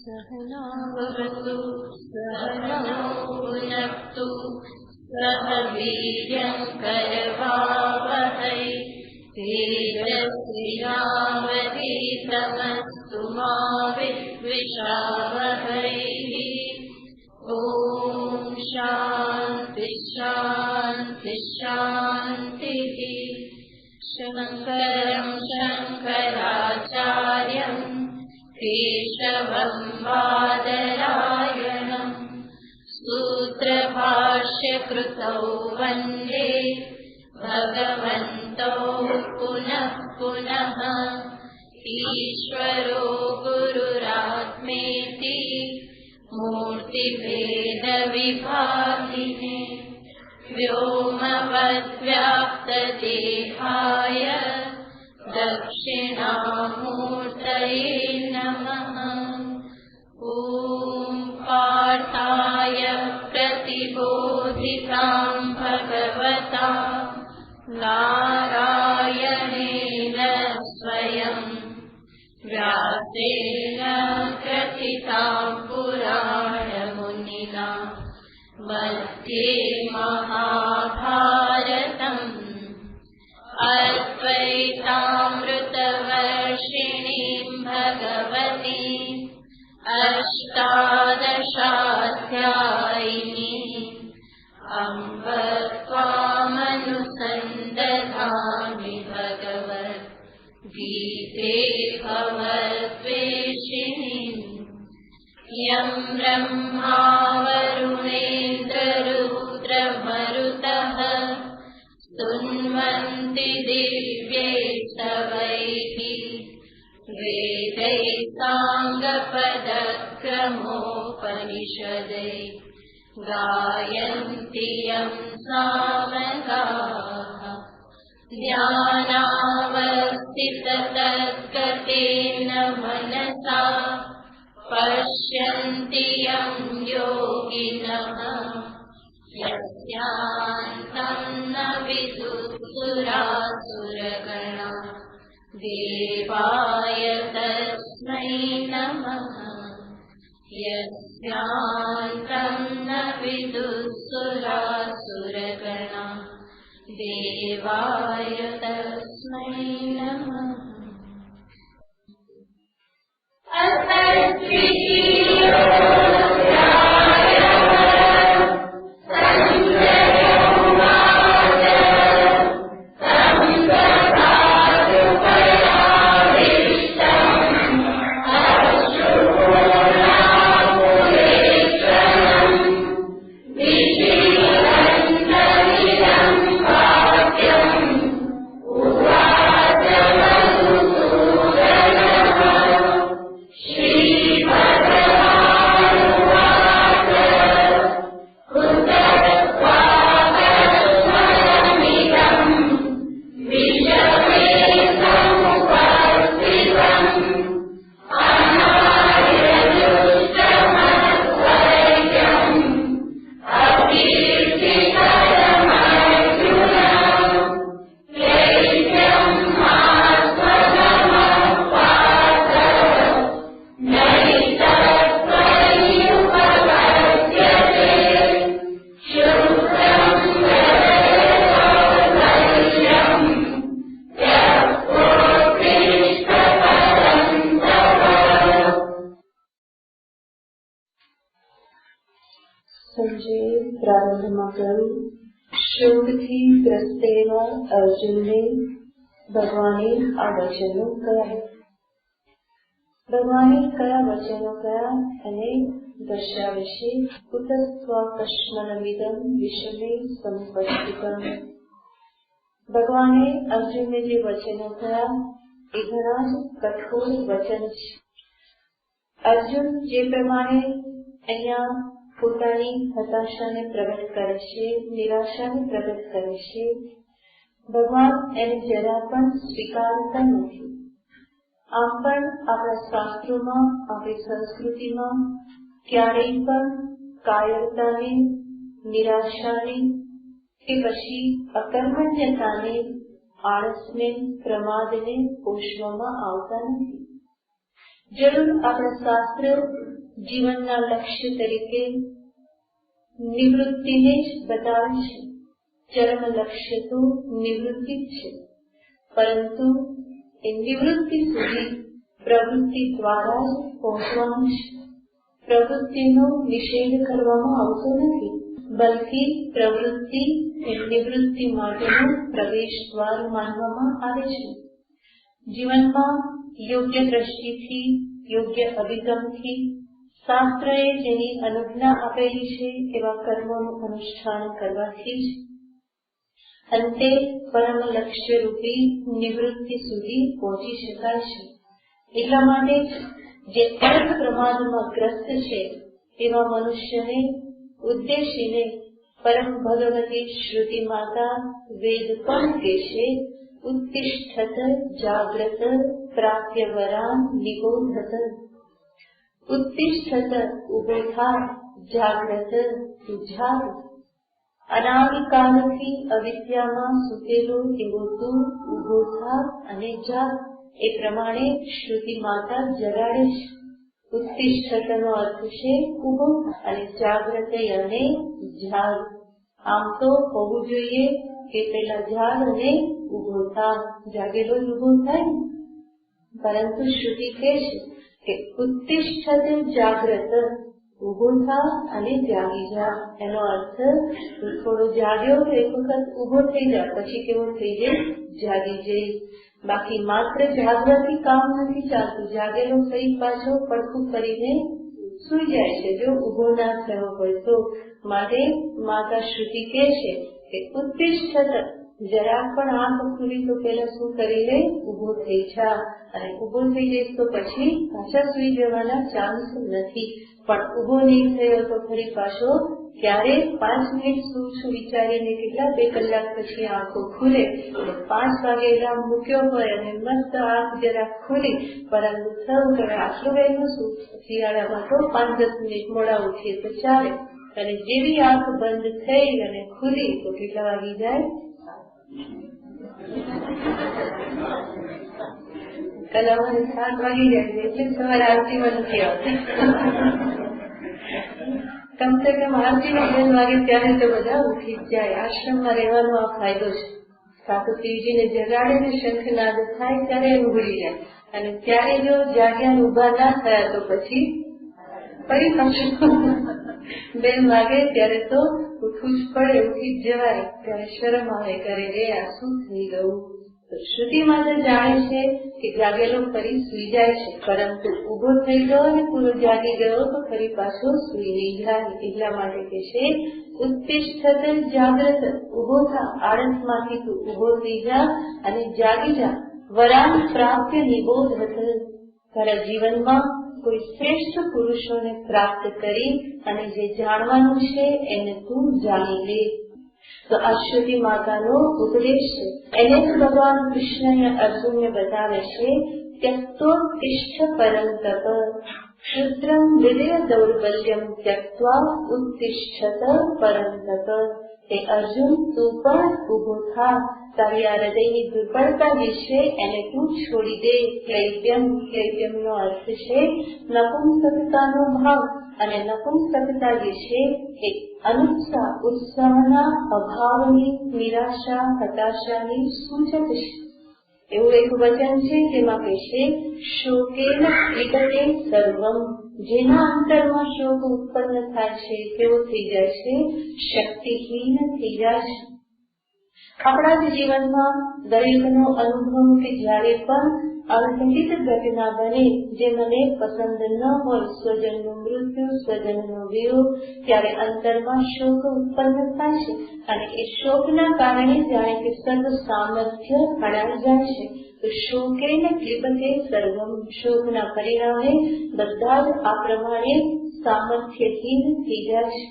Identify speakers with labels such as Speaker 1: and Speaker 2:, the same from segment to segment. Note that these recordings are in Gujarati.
Speaker 1: सहनावतु सहनौ भुनक्तु सह वीर्यं करवावहै तेजस्विनावधीतमस्तु मा विद्विषावहै। ॐ शान्ति शान्ति शान्तिः। शङ्करं शङ्कराचार्यं केशवं बादरायणं सूत्रभाष्यकृतौ वन्दे भगवन्तौ पुनः पुनः। ईश्वरो गुरुरात्मेति मूर्तिभेदविभागिने व्योमवद्व्याप्तदेहाय दक्षिणामूर्तये नमः। ॐ पार्थाय प्रतिबोधितां भगवता नारायणेन स्वयं व्यासेन ग्रथितां पुराणमुनिना मध्ये महाभारतम् अद्वैतामृतवर्षिणीं भगवतीम् अष्टादशाध्यायिनीम् अम्ब त्वामनुसन्दधामि भगवद्गीते भवद्वेषिणीम्। यं ब्रह्मा वरुणेन्द्ररुद्रमरुतः स्तुन्वन्ति दिव्यैस्तवैः वेदैः साङ्गपदक्रमोपनिषदैः गायन्ति यं सामगाः। ध्यानावस्थिततद्गतेन मनसा पश्यन्ति यं योगिनः यस्यान्तं न विदुः देवाय तस्मै नमः। यस्यान्तं न विदुः देवाय तस्मै नमः।
Speaker 2: પ્રારંભમાં કહ્યું, શોકથી ગ્રસ્ત એવા અર્જુનને ભગવાને આ વચનો કહ્યા. ભગવાને કયા વચનો કહ્યા અને દર્શાવે છે. કુતસ્ત્વાકસ્મનમિદં વિશ્વે સંપષ્ટિતમ. ભગવાને અર્જુનને જે વચનો કહ્યા એ ઘણા જ કઠોર વચન છે. અર્જુન જે પ્રમાણે અહીંયા પોતાની હતાશાને પ્રગટ કરે છે, નિરાશાને પ્રગટ કરે છે, ભગવાન એને જરા પણ સ્વીકારતા નથી. આમ પણ આપણા શાસ્ત્રોમાં, આપણી સંસ્કૃતિમાં ક્યારેય પણ કાયરતાને, નિરાશાને કે પછી અકર્મણ્યતાને, આળસને, પ્રમાદને પોષવામાં આવતા નથી. જરૂર આપણા શાસ્ત્ર જીવનના લક્ષ્ય તરીકે નિવૃત્તિને જ બતાવે છે. ચરમ લક્ષ્ય તો નિવૃત્તિ જ છે, પરંતુ એ નિવૃત્તિ સુધી પ્રવૃત્તિ દ્વારા જ પહોંચવાનું છે. પ્રવૃત્તિનો નિષેધ કરવામાં આવતો નથી, બલકી પ્રવૃત્તિ એ નિવૃત્તિ માટેનું પ્રવેશ દ્વાર માનવામાં આવે છે. જીવનમાં યોગ્ય દ્રષ્ટિથી, યોગ્ય અભિગમથી શાસ્ત્રએ જેની અનુજ્ઞા આપેલી છે એવા કર્મોનું અનુષ્ઠાન કરવાથી જ અંતે પરમ લક્ષ્ય રૂપી નિવૃત્તિ સુધી પહોંચી શકાય છે. એટલા માટે જે અર્થ પ્રમાદમાં ગ્રસ્ત છે એવા મનુષ્યને ઉદ્દેશીને પરમ ભગવતી શ્રુતિ માતા વેદ પણ કહેશે, ઉત્તિષ્ઠત જાગ્રત પ્રાપ્ય વરાન નિબોધત. ઉત્તિષ્ઠત ઉભો થા, જાગ્રત તું જાગ. અનાદિકાળથી અવિદ્યામાં સૂતેલો એવો તું ઉભો થા અને જાગ. એ પ્રમાણે શ્રુતિ માતા જગાડે છે. ઉત્તિષ્ઠતનો અર્થ છે ઉભો અને જાગ્રત અને જાગ. આમ તો હોવું જોઈએ કે પેલા જાગ અને ઉભો થા, જાગેલો જ ઉભો થાય, પરંતુ શ્રુતિ કહે છે કે ઉત્તિષ્ઠત જાગ્રત, ઉભો થા અને જાગી જા. એનો અર્થ થોડો જાગ્યો તો એક વખત ઉભો થઈ જાય, પછી કેવો થઈ જાય, જાગી જઈ. બાકી માત્ર જાગવાથી કામ નથી ચાલતું. જાગેલો ફરી પાછો પડખું કરીને સુઈ જાય છે જો ઉભો ના થયો હોય તો. માટે માતા શ્રુતિ કહે છે કે ઉત્તિષ્ઠત, જરા પણ આંખ ખુલી તો પેલા શું કરી લે, ઉભો થઈ જા. અને ઉભો થઈ જઈશ તો પછી પાછા સુઈ જવાના ચાન્સ નથી. પણ ઉભો નહીં થયો તો ફરી પાછો ક્યારે 5 મિનિટ શું વિચારીને કેટલા 2 કલાક પછી આંખો ખુલે. 5 વાગે એલાર્મ મૂક્યો હોય અને મસ્ત આંખ જરા ખુલી, પરંતુ થયું કે આટલું વહેલું શું, શિયાળામાં તો 5-10 મિનિટ મોડા ઉઠીએ તો ચાલે. અને જેવી આંખ બંધ થઈ અને ખુલી તો કેટલા વાગી જાય, કલામાં 7 વાગી જાય. એટલે સવારે આરતીમાં નથી આવતી. કમસે કમ આરતીમાં 10 વાગે ત્યારે તો બધા ઉઠી જ જાય. આશ્રમમાં રહેવાનો આ ફાયદો છે. સાધુ શિવજીને જગાડે ને શંખનાદ થાય ત્યારે ઉઘડી જાય. અને ત્યારે જો જાગ્યા ઉભા ના થયા તો પછી ફરી પાછું 2 વાગે ત્યારે તો ઉઠવું જ પડે, ઉઠી જ જવાય. ત્યારે શરમ આવે, કરે રે આ શું થઈ ગયું. તો શ્રુતિ માતા જાણે છે કે જાગેલો ફરી સુઈ જાય છે, પરંતુ ઉભો થઈ ગયો અને પૂરો જાગી ગયો તો ફરી પાછો સુઈ નહીં જાય. એટલા માટે કે છે ઉત્તિષ્ઠત જાગ્રત, ઉભો થા, આળસમાંથી તું ઉભો થઈ જા અને જાગી જા. વરાન પ્રાપ્ય નિબોધત, તારા જીવનમાં કોઈ શ્રેષ્ઠ પુરુષોને પ્રાપ્ત કરી અને જે જાણવાનું છે એને તું જાણી લે. તો આ શ્રુતિ માતાનો ઉપદેશ છે. એને જ ભગવાન કૃષ્ણને અર્જુનને બતાવે છે ત્યક્તોત્તિષ્ઠ પરંતપ ક્ષુદ્રમ વિદય દૌર્બલ્યમ ત્યક્ત્વા ઉત્તિષ્ઠત પરંતપ. તે અર્જુન તું પણ ઉભો થા, તારી આ હૃદયની દુર્બળતા જે છે એને તું છોડી દે. ક્લૈપ્યમનો અર્થ છે નપુંસકતાનો ભાવ, અને નપુંસકતા જે છે એ અનુત્સાહ, ઉત્સાહના અભાવની, નિરાશા, હતાશાની સૂચક છે. એવું એક વચન છે જેમાં કહેશે શોકેન વિગતે સર્વમ, જેના અંતરમાં શોક ઉત્પન્ન થાય છે કેવો થઈ જાય છે, શક્તિહીન થઈ જાય છે. આપણા જ જીવનમાં દરેકનો અનુભવ કે જ્યારે પણ અનઘટિત ઘટના બને જે મને પસંદ ન હોય, સ્વજનનું મૃત્યુ, સ્વજનનો વિયોગ, ત્યારે અંતરમાં શોક ઉત્પન્ન થાય છે. અને એ શોકના કારણે જાણે કે સર્વ સામર્થ્ય હણાઈ જાય છે. તો શોકેન ક્લિબતે સર્વમ, શોકના પરિણામે બધા જ આ પ્રમાણે સામર્થ્યહીન થઈ જાય છે.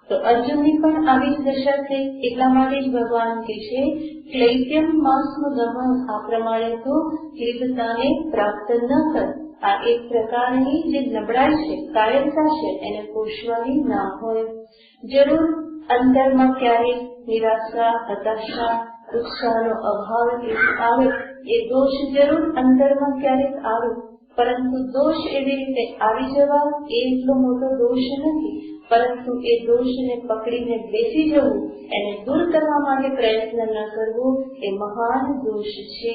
Speaker 2: તો અર્જુનની પણ આવી જ દશા થઈ. એટલા માટે જ ભગવાન કહે છે ક્લૈપ્યમ માસ્મ ગમન, આ પ્રમાણે તો ક્લિબતાને પ્રાપ્ત ન કર. આ એક પ્રકારની જે નબળાઈ છે, કાયરતા છે, એને પોષવાની ના હોય. જરૂર અંતરમાં ક્યારેક નિરાશા, હતાશા, ઉત્સાહનો અભાવ આવે, એ દોષ જરૂર અંતરમાં ક્યારેક આવે, પરંતુ દોષ એવી રીતે આવી જવા એ એટલો મોટો દોષ નથી, પરંતુ એ દોષને પકડીને બેસી જવું, એને દૂર કરવા માટે પ્રયત્ન ન કરવો એ મહાન દોષ છે.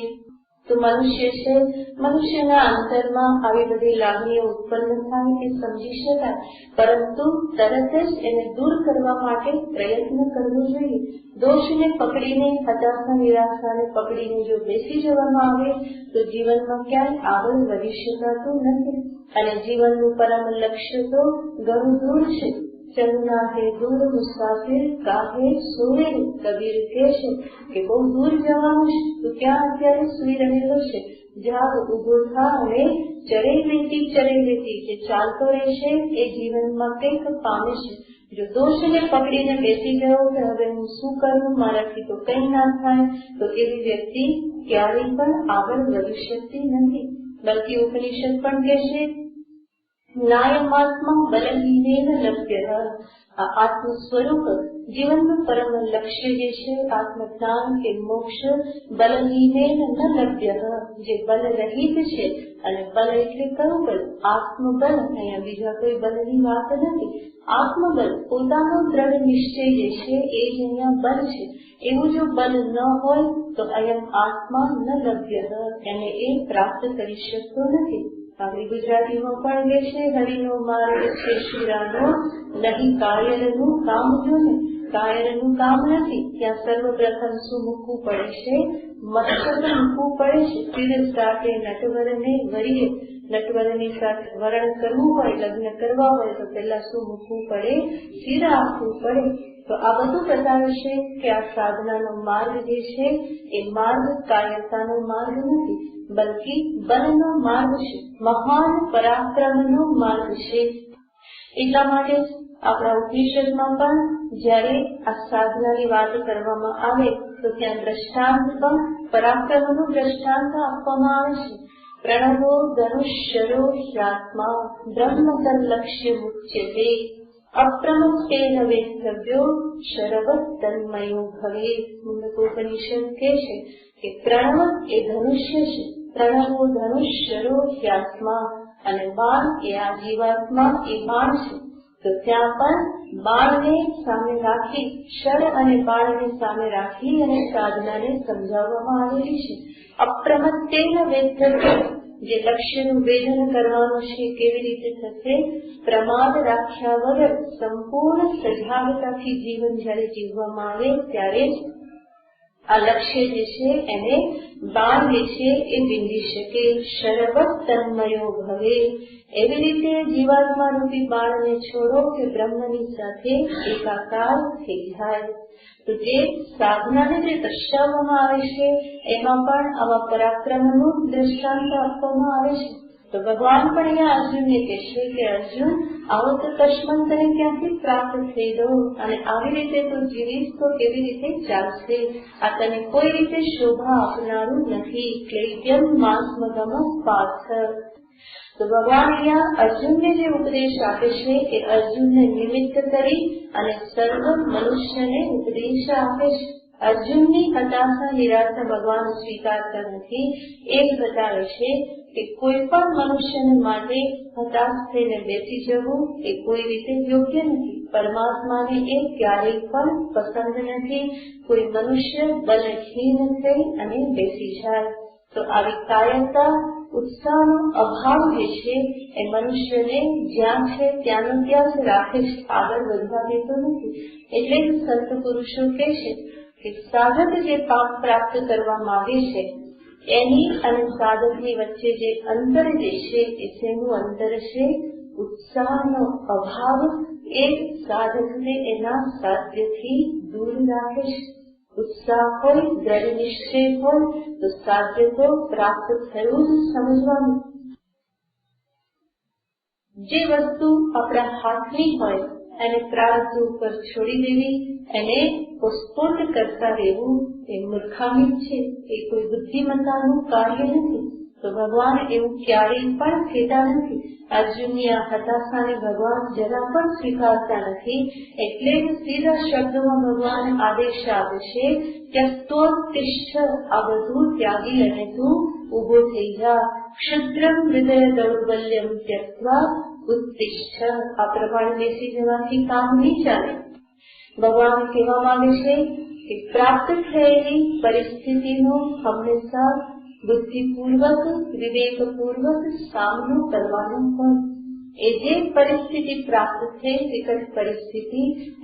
Speaker 2: તો મનુષ્ય છે, મનુષ્યના અંતરમાં આવી બધી લાગણીઓ ઉત્પન્ન થાય એ સમજી શકાય, પરંતુ તરત જ એને દૂર કરવા માટે પ્રયત્ન કરવો જોઈએ. દોષને પકડીને, હતાશા નિરાશાને પકડીને જો બેસી જવામાં આવે તો જીવનમાં ક્યાંય આગળ વધી શકાતું નથી. અને જીવનનું પરમ લક્ષ્ય તો ઘણું દૂર છે. ચલના હે દૂર મુસાફિર કાહે સોએ, કબીર કહે છે કે બહુ દૂર જવાનું છે, તો ક્યાં અત્યારે સુઈ રહેલો છે? જાગ, ઉભો થા અને ચરે લેતી જે ચાલતો રહેશે એ જીવનમાં કંઈક પામે છે. જો દોષને પકડીને બેસી ગયો કે હવે હું શું કરું, મારાથી તો કંઈ ના થાય, તો એવી વ્યક્તિ ક્યારેય પણ આગળ વધી શકતી નથી. બલ્કિ ઉપનિષદ પણ કહેશે નાયમાત્મા બલહીનેન લભ્યઃ. આ આત્મ સ્વરૂપ જીવનનું પરમ લક્ષ્ય જે છે આત્મજ્ઞાન કે મોક્ષ, બલહીનેન ન લભ્યઃ, જે બલ રહિત છે. અને બલ એટલે કયું બલ? આત્મબલ. અહીંયા બીજા કોઈ બલની વાત નથી. આત્મબલ, પોતાનો દ્રઢ નિશ્ચય જે છે એ જ અહીંયા બલ છે. એવું જો બલ ન હોય તો અયમ આત્મા ન લભ્યઃ, એને એ પ્રાપ્ત કરી શકતો નથી. આપણી ગુજરાતીમાં પણ જે છે હરિનો માર્ગ છે શિરાનો, નહીં કાયરનું કામ. જો ને કાયરનું કામ નથી, ત્યાં સર્વપ્રથમ શું મૂકવું પડે છે? મસ્તક મૂકવું પડે છે. તીર સાથે નટવરને વરીએ, નટવરની સાથે વરણ કરવું હોય, લગ્ન કરવા હોય તો પેલા શું મૂકવું પડે? તીર આપવું પડે. તો આ બધું બતાવે છે કે આ સાધનાનો માર્ગ જે છે એ માર્ગ કાયરતાનો માર્ગ નથી, બલ્કિ બલનો માર્ગ છે, મહાન પરાક્રમનો માર્ગ છે. એટલા માટે જ આપણા ઉપનિષદમાં પણ જ્યારે આ સાધનાની વાત કરવામાં આવે તો ત્યાં દ્રષ્ટાંત પણ પરાક્રમનું દ્રષ્ટાંત આપવામાં આવે છે. પ્રણવો ધનુષ્યરો હ્યાત્મા બ્રહ્મતર લક્ષ્ય મુચ્યતે, અપ્રમત્તેન વેત્તવ્યો શરવત તન્મયો ભવે. મુંડકોપનિષદ કહે છે કે પ્રણવ એ ધનુષ્ય છે, પ્રણવો ધનુષ્યરો હ્યાત્મા, અને બાણ એ આ જીવાત્મા એ બાણ છે. તો ત્યાં પણ બાણને સામે રાખી, શર અને બાણને સામે રાખી અને સાધનાને સમજાવવામાં આવેલી છે. અપ્રમત્તેન વેત્તવ્યો, જે લક્ષ્યનું વેદન કરવાનું છે કેવી રીતે થશે? પ્રમાદ રાખ્યા વગર સંપૂર્ણ સજાગતાથી જીવન જયારે જીવવામાં આવે ત્યારે જ આ લક્ષ્ય જે છે એને બાણ જે છે એ બિંદી શકે. શરવત તન્મયો ભવે, એવી રીતે જીવાત્મા રૂપી બાણને છોડો કે બ્રહ્મની સાથે એકાકાર થઈ જાય. તો જે સાધનાને જે દર્શાવવામાં આવે છે એમાં પણ આવા પરાક્રમનું દ્રષ્ટાંત આપવામાં આવે છે. તો ભગવાન પણ અહીંયા અર્જુનને કહેશે કે અર્જુન, આવો તો કશ્મન તને ક્યાંથી પ્રાપ્ત થઈ ગયો, અને આવી રીતે તું જીવીશ તો કેવી રીતે ચાલશે? આ તને કોઈ રીતે શોભા આપનારું નથી. ક્લૈબ્યમ માસ્મગમ પાર્થ. તો ભગવાન અહીંયા અર્જુનને જે ઉપદેશ આપે છે એ અર્જુનને નિમિત્ત કરી અને સર્વ મનુષ્યને ઉપદેશ આપે છે. અર્જુનની હતાશા નિરાશા ભગવાન સ્વીકારતા નથી. એ જ બતાવે છે કે કોઈ પણ મનુષ્યને માટે હતાશ થઈને બેસી જવું એ કોઈ રીતે યોગ્ય નથી. પરમાત્માને એ ક્યારેય પણ પસંદ નથી કોઈ મનુષ્ય બલહીન થઈ અને બેસી જાય. તો આવી કાયરતા, ઉત્સાહનો અભાવ જે છે એ મનુષ્યને જ્યાં છે ત્યાંનું ત્યાં જ રાખે છે, આગળ વધવા દેતો નથી. એટલે જ સંત પુરુષો કહે છે કે સાધક જે પાપ પ્રાપ્ત કરવા માંગે છે એની અને સાધકની વચ્ચે જે અંતર જે છે એ શેનું અંતર છે? ઉત્સાહનો અભાવ એ સાધકને એના સાધ્યથી દૂર રાખે છે. ઉત્સાહ હોય, દ્રઢ નિશ્ચય હોય તો સાધ્ય તો પ્રાપ્ત થયું જ સમજવાનું. જે વસ્તુ આપણા હાથની હોય એને પ્રારબ્ધ ઉપર છોડી દેવી, એને પોસ્ટપોન કરતા રહેવું એ મૂર્ખામી છે, એ કોઈ બુદ્ધિમત્તાનું કાર્ય નથી. તો ભગવાન એવું ક્યારેય પણ કહેતા નથી. અર્જુનની આ હતાશાને ભગવાન જરા પણ સ્વીકારતા નથી. એટલે જ સીધા શબ્દોમાં ભગવાન આદેશ આપે છે કે ત્વોત્તિષ્ઠ, આ બધું ત્યાગી અને તું ઉભો થઈ જા. ક્ષુદ્રમ હૃદય દૌર્બલ્યમ ત્યક્ત્વા ઉત્તિષ્ઠ. આ પ્રમાણે બેસી જવાથી કામ નહીં ચાલે. ભગવાન કહેવા માંગે છે કે પ્રાપ્ત થયેલી પરિસ્થિતિનો હંમેશા બુદ્ધિપૂર્વક વિવેકપૂર્વક સામનો કરવાનો હોય. એ જે પરિસ્થિતિ પ્રાપ્ત થઈ, વિકટ પરિસ્થિતિ,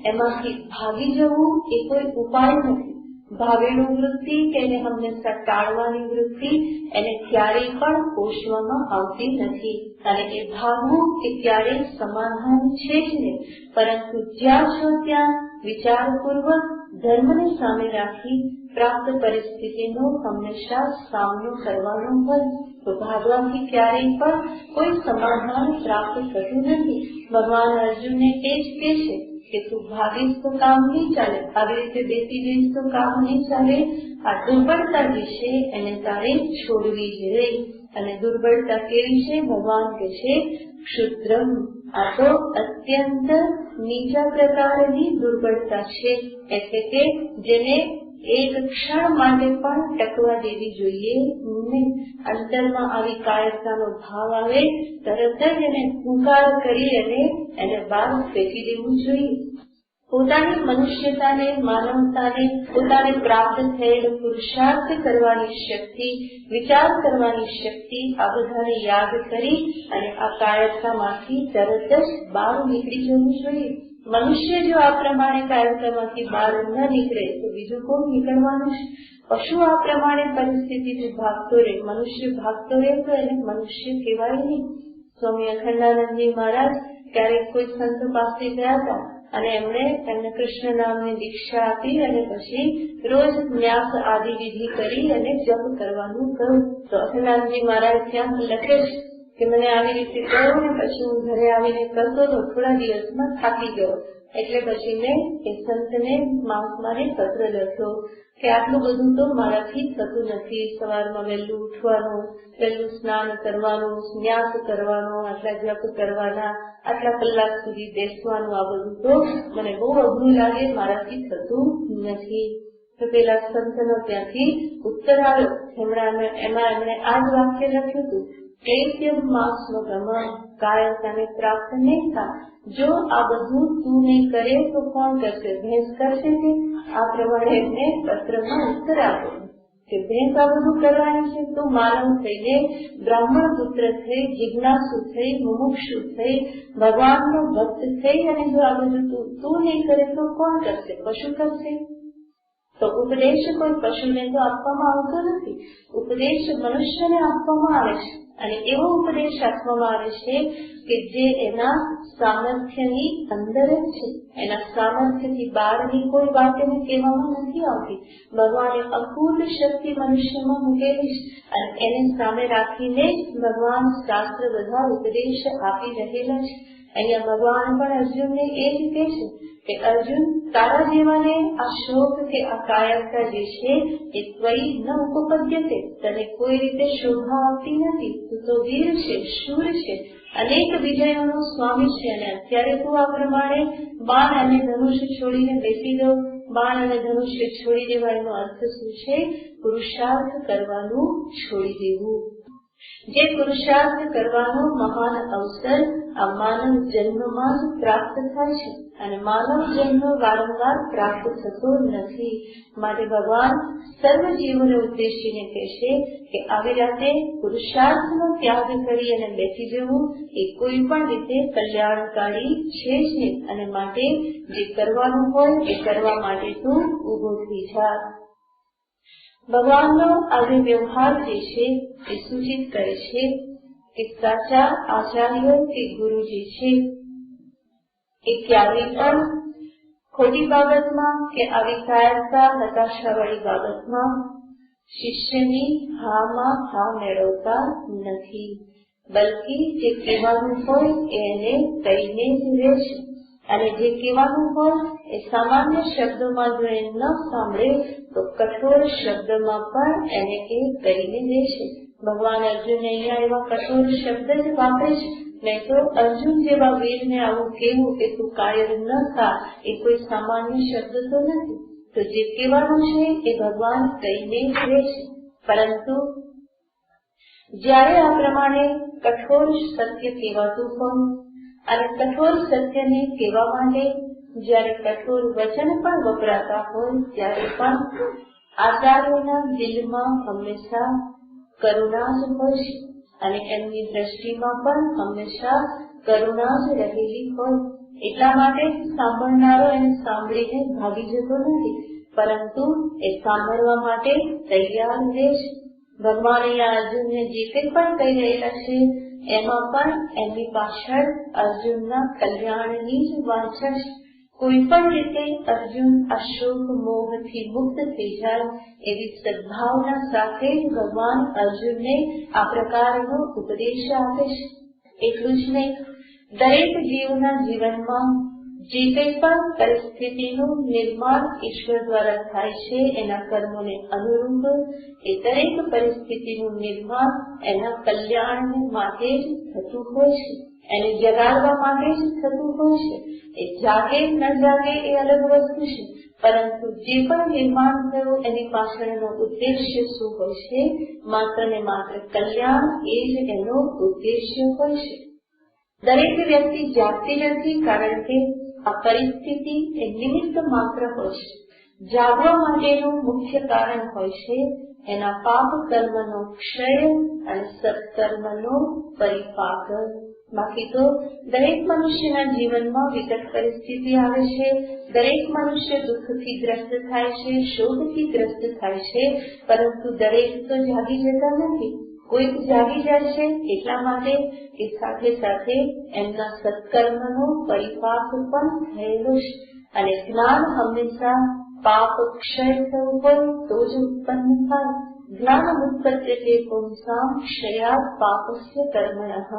Speaker 2: એમાંથી ભાગી જવું એ કોઈ ઉપાય નથી. ભાવેલું વૃત્તિ કે એને હંમેશા ટાળવાની વૃત્તિ એને ક્યારેય પણ પોષવામાં આવતી નથી. અને એ ભાગવું એ ક્યારેય સમાધાન છે જ નહીં. પરંતુ જ્યાં છો ત્યાં વિચારપૂર્વક ધર્મને સામે રાખી પ્રાપ્ત પરિસ્થિતિનો હંમેશા સામનો કરવાનો હોય તો ભાગવાથી ક્યારેય પણ કોઈ સમાધાન પ્રાપ્ત થતું નથી. ભગવાન અર્જુનને એ જ કહે છે કે તું ભાગીશ તો કામ નહીં ચાલે, આવી રીતે બેસી જઈશ તો કામ નહીં ચાલે. આ દુર્બળતા જે છે એને તારે છોડવી જોઈએ. અને દુર્બળતા કેવી છે? ભગવાન કહે છે ક્ષુદ્રમ. આ તો અત્યંત નીચા પ્રકારની દુર્બળતા છે, એટલે કે જેને એક ક્ષણ માટે પણ ટકવા દેવી જોઈએ નહીં. અંતરમાં આવી કાયરતાનો ભાવ આવે તરત જ એને હુંકાર કરી અને એને બહાર ફેંકી દેવું જોઈએ. પોતાની મનુષ્યતાને, માનવતાને, પોતાને પ્રાપ્ત થયેલ પુરુષાર્થ કરવાની શક્તિ, વિચાર કરવાની શક્તિ, આ બધાને યાદ કરી અને આ કાયરતામાંથી તરત જ બહાર નીકળી જવું જોઈએ. મનુષ્ય જો આ પ્રમાણે કાયરતામાંથી બહાર ન નીકળે તો બીજું કોણ નીકળવાનું છે? પશુ આ પ્રમાણે પરિસ્થિતિથી ભાગતો રહે, મનુષ્ય ભાગતો રહે તો એને મનુષ્ય કહેવાય નહીં. સ્વામી અખંડાનંદજી મહારાજ ક્યારેક કોઈ સંત પાસે ગયા હતા અને એમને કૃષ્ણ નામની દીક્ષા આપી અને પછી રોજ ન્યાસ આદિ વિધિ કરી અને જપ કરવાનું કહ્યું. તો અખંડાનંદજી મહારાજ ત્યાં લખે છે કે મને આવી રીતે કહ્યું ને પછી હું ઘરે આવીને કરતો તો થોડા દિવસમાં થાકી ગયો. એટલે પછી મેં એ સંતને મારે પત્ર લખ્યો કે આટલું બધું તો મારાથી થતું નથી. સવારમાં વહેલું ઉઠવાનું, વહેલું સ્નાન કરવાનું, ન્યાસ કરવાનો, આટલા જપ કરવાના, આટલા કલાક સુધી બેસવાનું, આ બધું તો મને બહુ અઘરું લાગે, મારાથી થતું નથી. તો પેલા સંતનો ત્યાંથી ઉત્તર આવ્યો. એમાં એમણે આ જ વાક્ય લખ્યું હતું, ક્લેશ્યમ માસનો ગમન, કાયરતાને પ્રાપ્ત નહીં થા. જો આ બધું તું નહીં કરે તો કોણ કરશે? ભેંસ કરશે કે? આ પ્રમાણે એમને પત્રમાં ઉત્તર આપ્યો કે ભેંસ આ બધું કરવાની છે. તો માનવ થઈને, બ્રાહ્મણ પુત્ર થઈ, જિજ્ઞાસુ થઈ, મુમુક્ષુ થઈ, ભગવાનનો ભક્ત થઈ અને જો આ બધું તું નહીં કરે તો કોણ કરશે? પશુ કરશે? તો ઉપદેશ કોઈ પશુને તો આપવામાં આવતો નથી. ઉપદેશ મનુષ્યને આપવામાં આવે છે અને એવો ઉપદેશ આપવામાં આવે છે કે જે એના સામર્થ્યની અંદર જ છે. એના સામર્થ્યથી બહારની કોઈ વાત એને કહેવામાં નથી આવતી. ભગવાને અકૂટ શક્તિ મનુષ્યમાં મૂકેલી છે અને એને સામે રાખીને જ ભગવાન શાસ્ત્ર બધા ઉપદેશ આપી રહેલા છે. અહીંયા ભગવાન પણ અર્જુનને એ જ કહે છે કે અર્જુન, તારા જેવાને આ શોક કે આ કાયરતા જે છે એ ત્વયી ન ઉપપદ્યતે, તને કોઈ રીતે શોભા આવતી નથી. તું તો વીર છે, શૂર છે, અનેક વિજયોનો સ્વામી છે અને અત્યારે તું આ પ્રમાણે બાણ અને ધનુષ્ય છોડીને બેસી ગયો. બાણ અને ધનુષ્ય છોડી દેવા એનો અર્થ શું છે? પુરુષાર્થ કરવાનું છોડી દેવું. જે પુરુષાર્થ કરવાનો મહાન અવસર આ માનવ જન્મમાં જ પ્રાપ્ત થાય છે અને માનવ જન્મ વારંવાર પ્રાપ્ત થતો નથી. માટે ભગવાન સર્વ જીવોને ઉદ્દેશીને કહેશે કે આવી રાતે પુરુષાર્થનો ત્યાગ કરી અને બેસી જવું એ કોઈ પણ રીતે કલ્યાણકારી છે જ નહીં. અને માટે જે કરવાનું હોય એ કરવા માટે તું ઉભો થઈ જા. ભગવાનનો આજે વ્યવહાર જે છે એ સૂચિત કરે છે કે સાચા આચાર્ય કે ગુરુજી છે એ ક્યારેય પણ ખોટી બાબતમાં કે આવી કાયરતા હતાશાવાળી બાબતમાં શિષ્યની હામાં હા મેળવતા નથી. બલકે જે કહેવાનું હોય એને કહીને જ રહે છે અને જે કહેવાનું હોય એ સામાન્ય શબ્દોમાં જો એ ન સાંભળે તો કઠોર શબ્દમાં પણ એને એ કરીને દે છે. ભગવાન અર્જુન અહીંયા એવા કઠોર શબ્દ જ વાપરે છે. નહીં તો અર્જુન જેવા વીરને આવું કેવું કે તું કાયર ન થા એ કોઈ સામાન્ય શબ્દ તો નથી. તો જે કહેવાનું છે એ ભગવાન કહીને જ રહે છે. પરંતુ જ્યારે આ પ્રમાણે કઠોર સત્ય કહેવાતું હોય અને કઠોર સત્યને કહેવા માટે જ્યારે કઠોર વચન પણ વપરાતા હોય ત્યારે પણ આચાર્યના દિલમાં હંમેશા કરુણા જ હોય છે અને એમની દ્રષ્ટિમાં પણ હંમેશા કરુણા જ રહેલી હોય. એટલા માટે સાંભળનારો એને સાંભળીને ભાગી જતો નથી, પરંતુ એ સાંભળવા માટે તૈયાર રહે છે. ભગવાન અહીંયા અર્જુનને જે કંઈ પણ કહી રહેલા છે એમાં પણ એમની પાછળ અર્જુનના કલ્યાણની જ વાંછા છે. કોઈ પણ રીતે અર્જુન અશોક મોહથી મુક્ત થઈ જાય એવી સદભાવના સાથે ભગવાન અર્જુનને આ પ્રકારનો ઉપદેશ આપે છે. એટલું જ નહીં, દરેક જીવના જીવનમાં જે કંઈ પણ પરિસ્થિતિનું નિર્માણ ઈશ્વર દ્વારા થાય છે એના કર્મોને અનુરૂપ એ દરેક પરિસ્થિતિનું નિર્માણ એના કલ્યાણ માટે જ થતું હોય છે, એને જગાડવા માટે જ થતું હોય છે. એ જાગે ન જાગે એ અલગ વસ્તુ છે, પરંતુ જે પણ નિર્માણ થયું એની પાછળનો ઉદ્દેશ્ય શું હોય છે? માત્ર ને માત્ર કલ્યાણ એ જ એનો ઉદ્દેશ્ય હોય છે. દરેક વ્યક્તિ જાગતી નથી, કારણ કે આ પરિસ્થિતિ એ નિમિત્ત માત્ર હોય છે. જાગવા માટેનું મુખ્ય કારણ હોય છે એના પાપ કર્મનો ક્ષય અને સત્કર્મનો પરિપાક. બાકી તો દરેક મનુષ્યના જીવનમાં વિકટ પરિસ્થિતિ આવે છે, દરેક મનુષ્ય દુઃખથી ગ્રસ્ત થાય છે, શોકથી ગ્રસ્ત થાય છે, પરંતુ દરેક તો જાગી જતા નથી. કોઈક જાગી જાય છે એટલા માટે એ સાથે સાથે એમના સત્કર્મનો પરિપાક પણ થયેલો છે. અને જ્ઞાન હંમેશા પાપ ક્ષય થવું હોય તો જ ઉત્પન્ન થાય. જ્ઞાન ઉત્પત્તિ પુંસામ ક્ષયાત પાપસ્ય કર્મણઃ.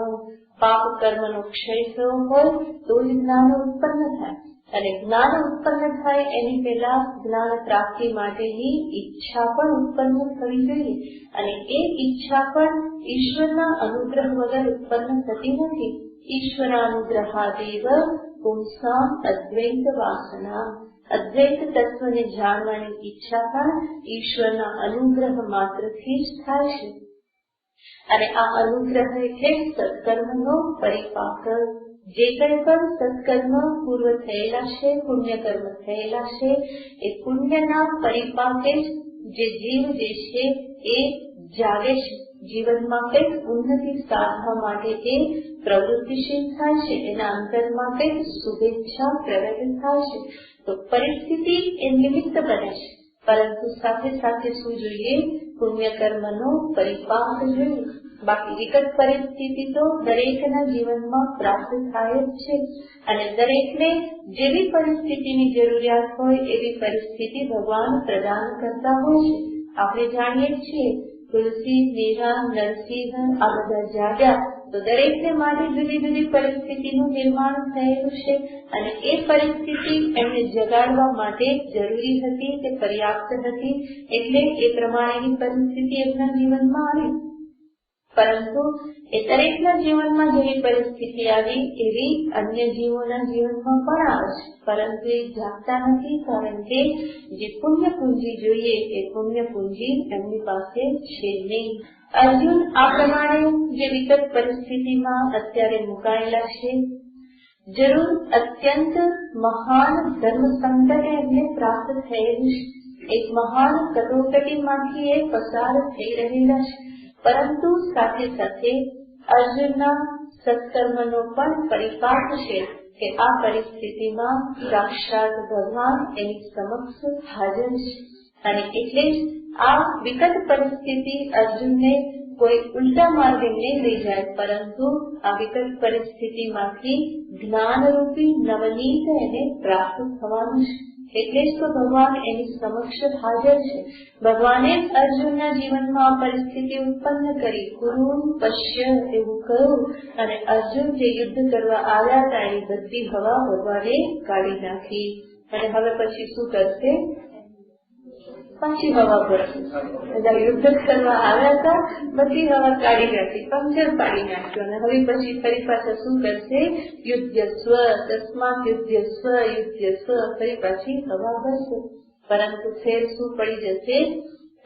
Speaker 2: પાપ કર્મનો ક્ષય થયો હોય તો જ જ્ઞાન ઉત્પન્ન થાય. અને જ્ઞાન ઉત્પન્ન થાય એની પહેલા જ્ઞાન પ્રાપ્તિ માટેની ઈચ્છા પણ ઉત્પન્ન થવી જોઈએ. અને એ ઈચ્છા પણ ઈશ્વરના અનુગ્રહ વગર ઉત્પન્ન થતી નથી. ઈશ્વરાનુગ્રહાદેવ પુંસામ અદ્વૈત વાસના. અદ્વૈત તત્વને જાણવાની ઈચ્છા પણ ઈશ્વરના અનુગ્રહ માત્રથી જ થાય છે. અને આ અનુગ્રહ એટલે સત્કર્મનો પરિપાક. જે કંઈ પણ સત્કર્મ પૂર્વ થયેલા છે, પુણ્ય કર્મ થયેલા છે, એ પુણ્યના પરિપાકે જે જીવ જે છે એ જાગે છે. જીવનમાં કંઈક ઉન્નતિ સાધવા માટે એ પ્રવૃત્તિશીલ થાય છે, એના અંતરમાં કંઈક શુભેચ્છા પ્રગટ થાય છે. તો પરિસ્થિતિ એ નિમિત્ત બને છે, પરંતુ સાથે સાથે શું જોઈએ? પુણ્ય કર્મનો પરિપાક જોઈએ. બાકી વિકટ પરિસ્થિતિ તો દરેકના જીવનમાં પ્રાપ્ત થાય જ છે. અને દરેકને જેવી પરિસ્થિતિની જરૂરિયાત હોય એવી પરિસ્થિતિ ભગવાન પ્રદાન કરતા હોય છે. આપણે જાણીએ છીએ તુલસી, મીરા, નરસિંહ આ બધા જાગ્યા તો દરેકને માટે જુદી જુદી પરિસ્થિતિનું નિર્માણ થયેલું છે. અને એ પરિસ્થિતિ એમને જગાડવા માટે જરૂરી હતી, તે પર્યાપ્ત હતી, એટલે એ પ્રમાણેની પરિસ્થિતિ એમના જીવનમાં આવી. પરંતુ એ દરેકના જીવનમાં જેવી પરિસ્થિતિ આવી એવી અન્ય જીવોના જીવનમાં પણ આવે છે, પરંતુ એ જાગતા નથી, કારણ કે જે પુણ્ય પૂંજી જોઈએ એ પુણ્ય પૂંજી એમની પાસે છે નહીં. અર્જુન આ પ્રમાણે જે વિકટ પરિસ્થિતિમાં અત્યારે મુકાયેલા છે, જરૂર અત્યંત મહાન ધર્મ સંકટ એમને પ્રાપ્ત થયેલું છે. એક મહાન કટોકટીમાંથી એ પસાર થઈ રહેલા છે, પરંતુ સાથે સાથે અર્જુનના સત્કર્મનો પણ પરિપાક છે કે આ પરિસ્થિતિમાં સાક્ષાત ભગવાન એની સમક્ષ હાજર છે. અને એટલે જ આ વિકટ પરિસ્થિતિ અર્જુનને કોઈ ઉલટા માર્ગે નહીં લઈ જાય, પરંતુ આ વિકટ પરિસ્થિતિમાંથી જ્ઞાનરૂપી નવનીત એને પ્રાપ્ત થવાનું છે. એટલે જ તો ભગવાન એની સમક્ષ હાજર છે. ભગવાને અર્જુનના જીવનમાં આ પરિસ્થિતિ ઉત્પન્ન કરી, કુરુ પશ્ય એવું કહ્યું, અને અર્જુન જે યુદ્ધ કરવા આવ્યા હતા એની બધી હવા ભગવાને કાઢી નાખી. અને હવે પછી શું કરશે? પાછી હવા ભરશે. યુદ્ધ કરવા આવ્યા હતા, બધી હવા કાઢી નાખી, પંચર પાડી નાખ્યું, અને હવે પછી ફરી પાછા શું કરશે? યુદ્ધસ્વ તસ્માત યુદ્ધસ્વ ફરી પાછી હવા ભરશે. પરંતુ ફેર શું પડી જશે?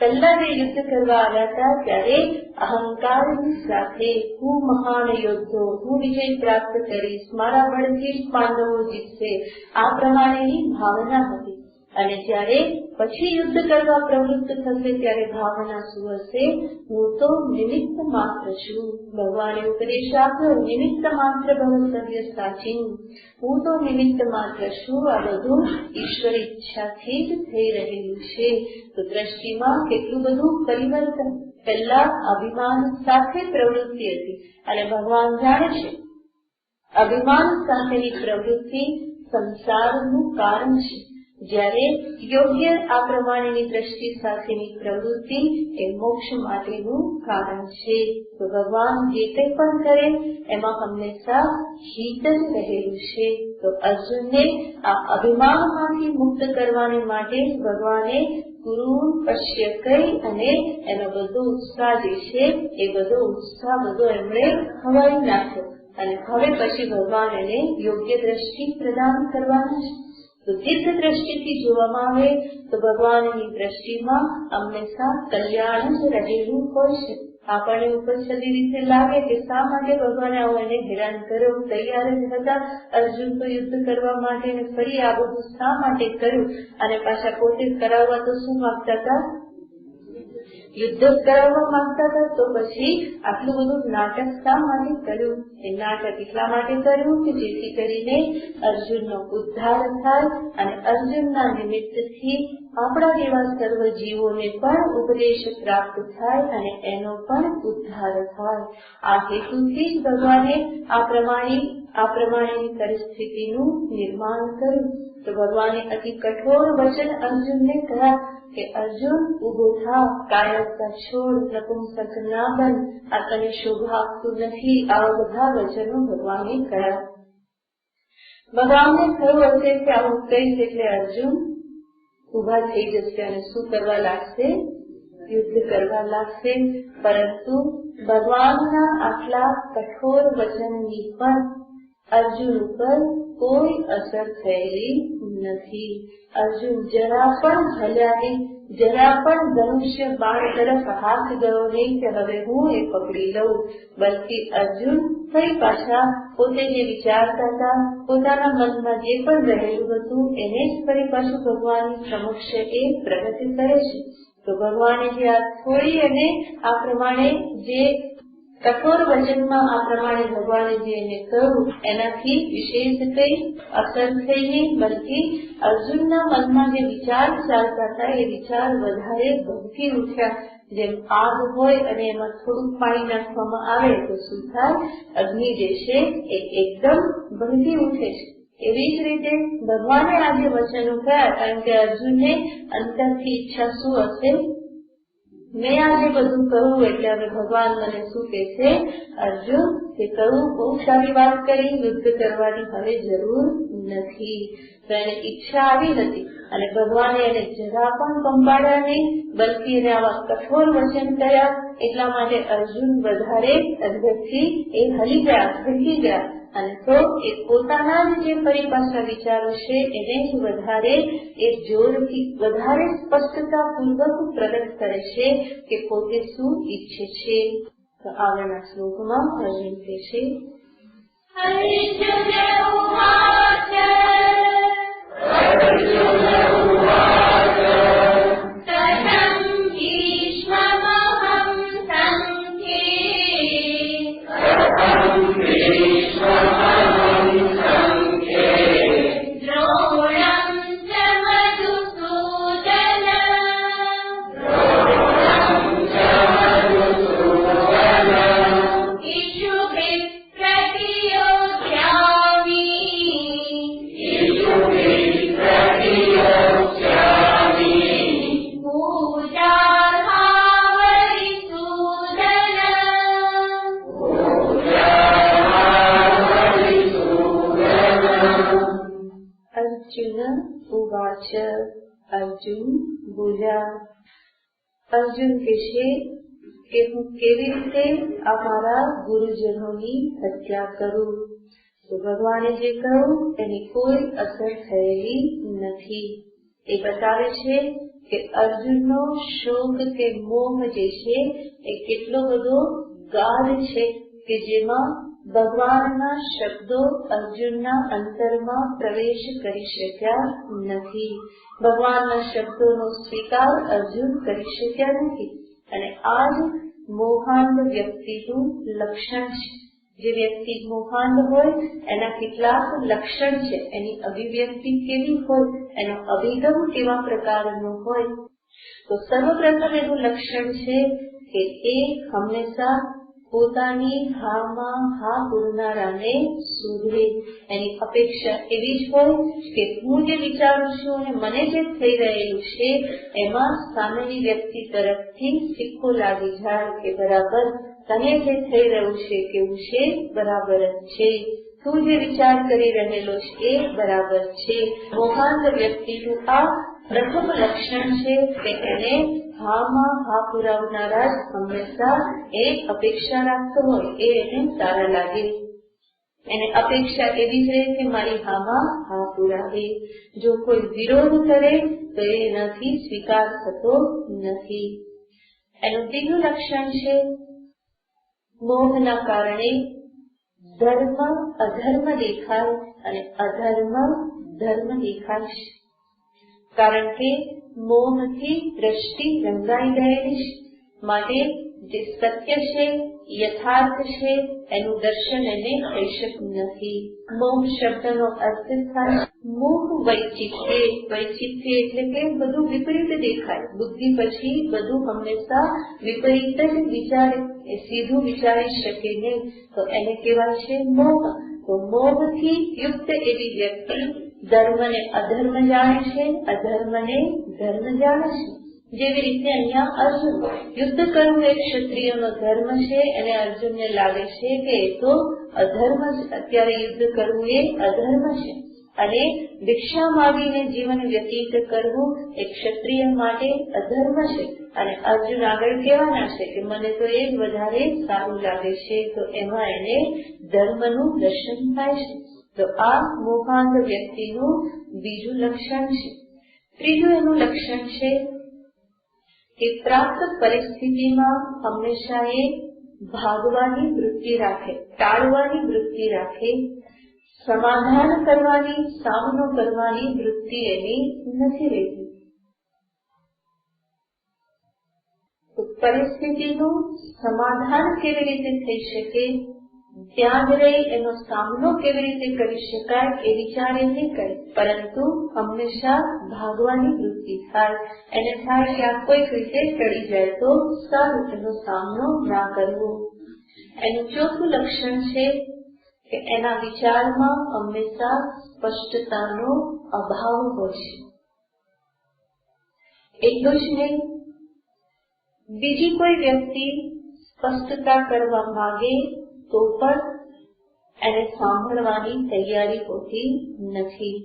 Speaker 2: પહેલા જે યુદ્ધ કરવા આવ્યા હતા ત્યારે અહંકારની સાથે હું મહાન યોદ્ધો, હું વિજય પ્રાપ્ત કરીશ, મારા બળથી જ પાંડવો જીતશે, આ પ્રમાણેની ભાવના હતી. અને જ્યારે પછી યુદ્ધ કરવા પ્રવૃત્ત થશે ત્યારે ભાવના શું હશે? હું તો નિમિત્ત માત્ર છું. ભગવાને ઉપદેશ આપ્યો, નિમિત્ત માત્ર ભવ સાચી, હું તો નિમિત્ત માત્ર છું. આ બધું ઈશ્વર ઈચ્છાથી જ થઈ રહેલું છે. તો દ્રષ્ટિમાં કેટલું બધું પરિવર્તન. પહેલા અભિમાન સાથે પ્રવૃત્તિ હતી અને ભગવાન જાણે છે અભિમાન સાથેની પ્રવૃત્તિ સંસારનું કારણ છે. જ્યારે યોગ્ય આ પ્રમાણેની દ્રષ્ટિ સાથેની પ્રવૃત્તિ એ મોક્ષ માટેનું કારણ છે. તો ભગવાન જે કંઈ પણ કરે એમાં હંમેશા હિત જ રહેલું છે. તો અર્જુનને આ અભિમાનમાંથી મુક્ત કરવાને માટે ભગવાને ગુરુ પશ્ય કહી અને એનો બધો ઉત્સાહ જે છે એ બધો ઉત્સાહ એમણે ખવાઈ નાખ્યો. અને હવે પછી ભગવાન એને યોગ્ય દ્રષ્ટિ પ્રદાન કરવાના છે. તો દિવ્ય દ્રષ્ટિથી જોવામાં આવે તો ભગવાનની દ્રષ્ટિમાં હંમેશા કલ્યાણ જ રહેલું હોય છે. આપણને ઉપરછદી રીતે લાગે કે શા માટે ભગવાને આવું એને હેરાન કર્યો, તૈયાર જ હતા અર્જુન તો યુદ્ધ કરવા માટે, ફરી આ બધું શા માટે કર્યું? અને પાછા પોતે કરાવવા તો શું માંગતા હતા? યુદ્ધ કરાવવા માંગતા હતા. તો પછી આટલું બધું નાટક શા માટે કર્યું? એ નાટક એટલા માટે કર્યું કે જેથી કરીને અર્જુનનો ઉદ્ધાર થાય અને અર્જુનના નિમિત્તથી આપણા જેવા સર્વ જીવોને પણ ઉપદેશ પ્રાપ્ત થાય અને એનો પણ ઉદ્ધાર થાય. આ હેતુથી જ ભગવાને આ પ્રમાણેની પરિસ્થિતિનું નિર્માણ કર્યું. તો ભગવાને અતિ કઠોર વચન અર્જુનને કહ્યા કે અર્જુન ઉભો થા, કાયરતા છોડ, નપુંસક ના બન, આ તને શોભા આપતું નથી. આવા બધા વચનો ભગવાને કહ્યા. ભગવાનને થયું હશે કે આવું કહીશ એટલે અર્જુન ઉભા થઈ જશે અને શું કરવા લાગશે? યુદ્ધ કરવા લાગશે. પરંતુ ભગવાનના આટલા કઠોર વચનની પણ અર્જુન ઉપર કોઈ અસર થયેલી નથી. અર્જુન જરા પણ હલ્યા નહીં, જરા પણ ધનુષ્ય બાણ તરફ હાથ ગયો નહીં કે હવે હું એ પકડી લઉં. બલકી અર્જુન ફરી પાછા પોતે જે વિચારતા હતા, પોતાના મનમાં જે પણ રહેલું હતું એને જ ફરી પાછું ભગવાનની સમક્ષ એ પ્રગટ કરે છે. તો ભગવાને જે આ થોડી અને આ પ્રમાણે જે કઠોર વચનમાં આ પ્રમાણે ભગવાને જે એને કહ્યું એનાથી વિશેષ કઈ અસર થઈ નહીં, બલકી અર્જુનના મનમાં જે વિચાર ચાલતા હતા એ વિચાર વધારે ભડકી ઉઠ્યા. જેમ આગ હોય અને એમાં થોડુંક પાણી નાખવામાં આવે તો શું થાય? અગ્નિ જે છે એ એકદમ ભડકી ઉઠે છે. એવી જ રીતે ભગવાને આજે વચનો કહ્યા, કારણ કે અર્જુનને અંતરથી ઈચ્છા શું હશે? મેં આજે બધું કહ્યું એટલે હવે ભગવાન મને શું કહે છે? અર્જુન તે કહ્યું બહુ સારી વાત કરી, યુદ્ધ કરવાની હવે જરૂર નથી. તો એને ઈચ્છા આવી હતી અને ભગવાને એને જરા પણ કંપાડ્યા નહીં, બલકી એને આવા કઠોર વચન કર્યા. એટલા માટે અર્જુન વધારે અંદરથી એ હલી ગયા, ભડકી ગયા. અને તો એ પોતાના જ જે પરિપાસા વિચારો છે એને જ વધારે એ જોરથી વધારે સ્પષ્ટતાપૂર્વક પ્રગટ કરે છે કે પોતે શું ઈચ્છે છે. તો આગળના શ્લોકમાં અર્જુન કહે છે અર્જુન બોલ્યા. અર્જુન કહેશે કે હું કેવી રીતે અમારા ગુરુજનોની હત્યા કરું? તો ભગવાને જે કહ્યું એની કોઈ અસર થયેલી નથી. એ બતાવે છે કે અર્જુનનો શોક કે મોહ જે છે એ કેટલો બધો ગાઢ છે કે જેમાં ભગવાનના શબ્દો અર્જુનના અંતરમાં પ્રવેશ કરી શક્યા નથી. ભગવાનના શબ્દોનો સ્વીકાર અર્જુન કરી શક્યા નથી. અને આ જ મોહાંધ વ્યક્તિનું લક્ષણ છે. જે વ્યક્તિ મોહાંધ હોય એના કેટલાક લક્ષણ છે, એની અભિવ્યક્તિ કેવી હોય, એનો અભિગમ કેવા પ્રકારનો હોય. તો સર્વપ્રથમ એનું લક્ષણ છે કે એ હંમેશા પોતાની હામાં હા પૂરનારાને શોધે. એની અપેક્ષા એવી જ હોય કે હું જે વિચારું છું અને મને જે થઈ રહેલું છે એમાં સામેની વ્યક્તિ તરફથી સિક્કો લાગી જાય કે બરાબર તને જે થઈ રહ્યું છે કેવું છે બરાબર જ છે, તું જે વિચાર કરી રહેલો છે એ બરાબર છે. મોહાંધ વ્યક્તિનું આ પ્રથમ લક્ષણ છે કે એને હામાં હા પુરાવનારા જ હંમેશા એ અપેક્ષા રાખતો હોય, એ એને સારા લાગે. એને અપેક્ષા એવી જ રહે કે મારી હામાં હા પુરાવે. જો કોઈ વિરોધ કરે તો એનાથી સ્વીકાર થતો નથી. એનું બીજું લક્ષણ છે મોહના કારણે ધર્મ અધર્મ દેખાય અને અધર્મ ધર્મ દેખાય છે. કારણ કે મોહથી દ્રષ્ટિ રંગાઈ ગયેલી છે. માટે જે સત્ય છે યથાર્થ છે એનું દર્શન એને થઈ શકતું નથી. મોહ શબ્દનો અર્થ થાય મોહ વૈચિત્ય. વૈચિત્ય એટલે કે બધું વિપરીત દેખાય. બુદ્ધિ પછી બધું હંમેશા વિપરીત જ વિચારે, એ સીધું વિચારી શકે નહીં, તો એને કહેવાય છે મોહ. તો મોહથી યુક્ત એવી વ્યક્તિ ધર્મને અધર્મ જાણે છે, અધર્મને ધર્મ જાણે છે. જેવી રીતે અહીંયા અર્જુન યુદ્ધ કરવું એ ક્ષત્રિયનો ધર્મ છે, અને અર્જુનને લાગે છે કે એ તો અધર્મ જ, અત્યારે યુદ્ધ કરવું એ અધર્મ છે. અને ભિક્ષા માંગીને જીવન વ્યતીત કરવું એ ક્ષત્રિય માટે અધર્મ છે. અને અર્જુન આગળ કહેવાના છે કે મને તો એ જ વધારે સારું લાગે છે. તો એમાં એને ધર્મનું દર્શન થાય છે. તો આ મોહાંધ વ્યક્તિનું બીજું લક્ષણ છે. ત્રીજું એનું લક્ષણ છે કે પ્રાપ્ત પરિસ્થિતિમાં હંમેશા એ ભાગવાની વૃત્તિ રાખે, ટાળવાની વૃત્તિ રાખે. સમાધાન કરવાની, સામનો કરવાની વૃત્તિ એની નથી રહેતી. તો પરિસ્થિતિનું સમાધાન કેવી રીતે થઈ શકે, ત્યાં જ રહી એનો સામનો કેવી રીતે કરી શકાય એ વિચારે નહીં કરે, પરંતુ હંમેશા ભાગવાની વૃત્તિ થાય. એને થાય કે આ કોઈક રીતે ટળી જાય તો સારું, એનો સામનો ના કરવો. એનું ચોથું લક્ષણ છે કે એના વિચારમાં હંમેશા સ્પષ્ટતાનો અભાવ હોય છે. એટલું જ નહીં, બીજી કોઈ વ્યક્તિ સ્પષ્ટતા કરવા માંગે તો પણ એને સાંભળવાની તૈયારી હોતી નથી.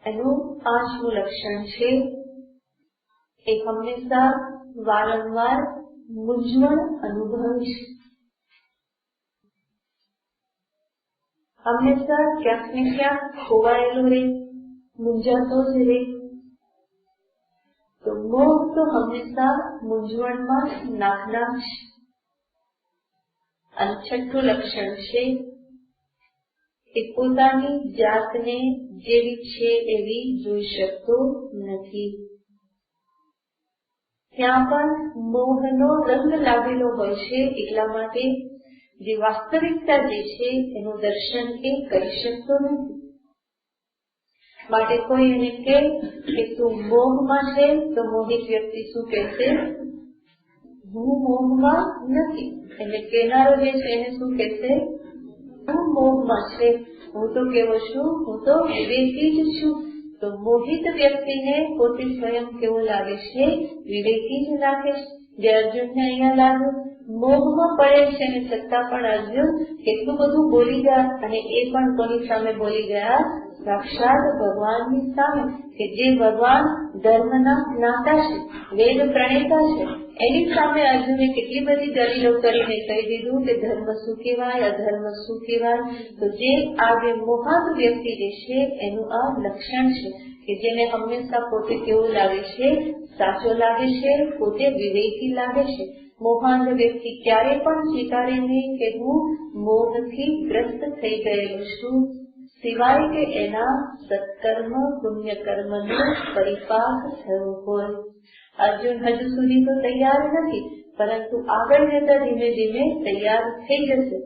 Speaker 2: એનું પાંચમું લક્ષણ છે એ હંમેશા વારંવાર મૂંઝવણ અનુભવે છે. હંમેશા ક્યાંક ને ક્યાંક ખોવાયેલો રહે, મૂંઝાતો જ રહે. તો મોહ તો હંમેશા મૂંઝવણમાં નાખનાર છે. અને છઠ્ઠું લક્ષણ છે એ પોતાની જાતને જેવી છે એવી જોઈ શકતો નથી. ત્યાં પણ મોહનો રંગ લાગેલો હોય છે, એટલા માટે જે વાસ્તવિકતા જે છે એનું દર્શન એ કરી શકતો નથી. માટે કોઈ એને કહે કે તું મોહમાં છે, તો મોહિત વ્યક્તિ શું કહેશે? હું મોહમાં નથી. એટલે કહેનારો જે છે એને શું કહેશે? હું મોહમાં છે. હું તો કેવો છું? હું તો વિવેકી જ છું. તો મોહિત વ્યક્તિને પોતે સ્વયં કેવો લાગે છે? વિવેકી જ લાગે છે. જે અર્જુનને અહીંયા લાગ્યું મોહમાં પડે છે, અને છતાં પણ અર્જુન કેટલું બધું બોલી ગયા. અને એ પણ કોની સામે બોલી ગયા? સાક્ષાત ભગવાનની સામે, કે જે ભગવાન ધર્મના જ્ઞાતા છે, વેદ પ્રણેતા છે. એની સામે અર્જુને કેટલી બધી દલીલો કરીને કહી દીધું કે ધર્મ શું કહેવાય, અધર્મ શું કહેવાય. તો જે આ જે મોહાન વ્યક્તિ જે છે એનું આ લક્ષણ છે કે જેને હંમેશા પોતે કેવું લાગે છે, સાચો લાગે છે, પોતે વિવેકી લાગે છે. મોહાંધ વ્યક્તિ ક્યારે પણ સ્વીકારે નહીં કે હું મોહથી ગ્રસ્ત થઈ ગયેલો છું, સિવાય કે એના સત્કર્મ પુણ્ય કર્મનો પરિપાક થયો હોય. અર્જુન હજુ સુધી તો તૈયાર નથી, પરંતુ આગળ જતા ધીમે ધીમે તૈયાર થઈ જશે.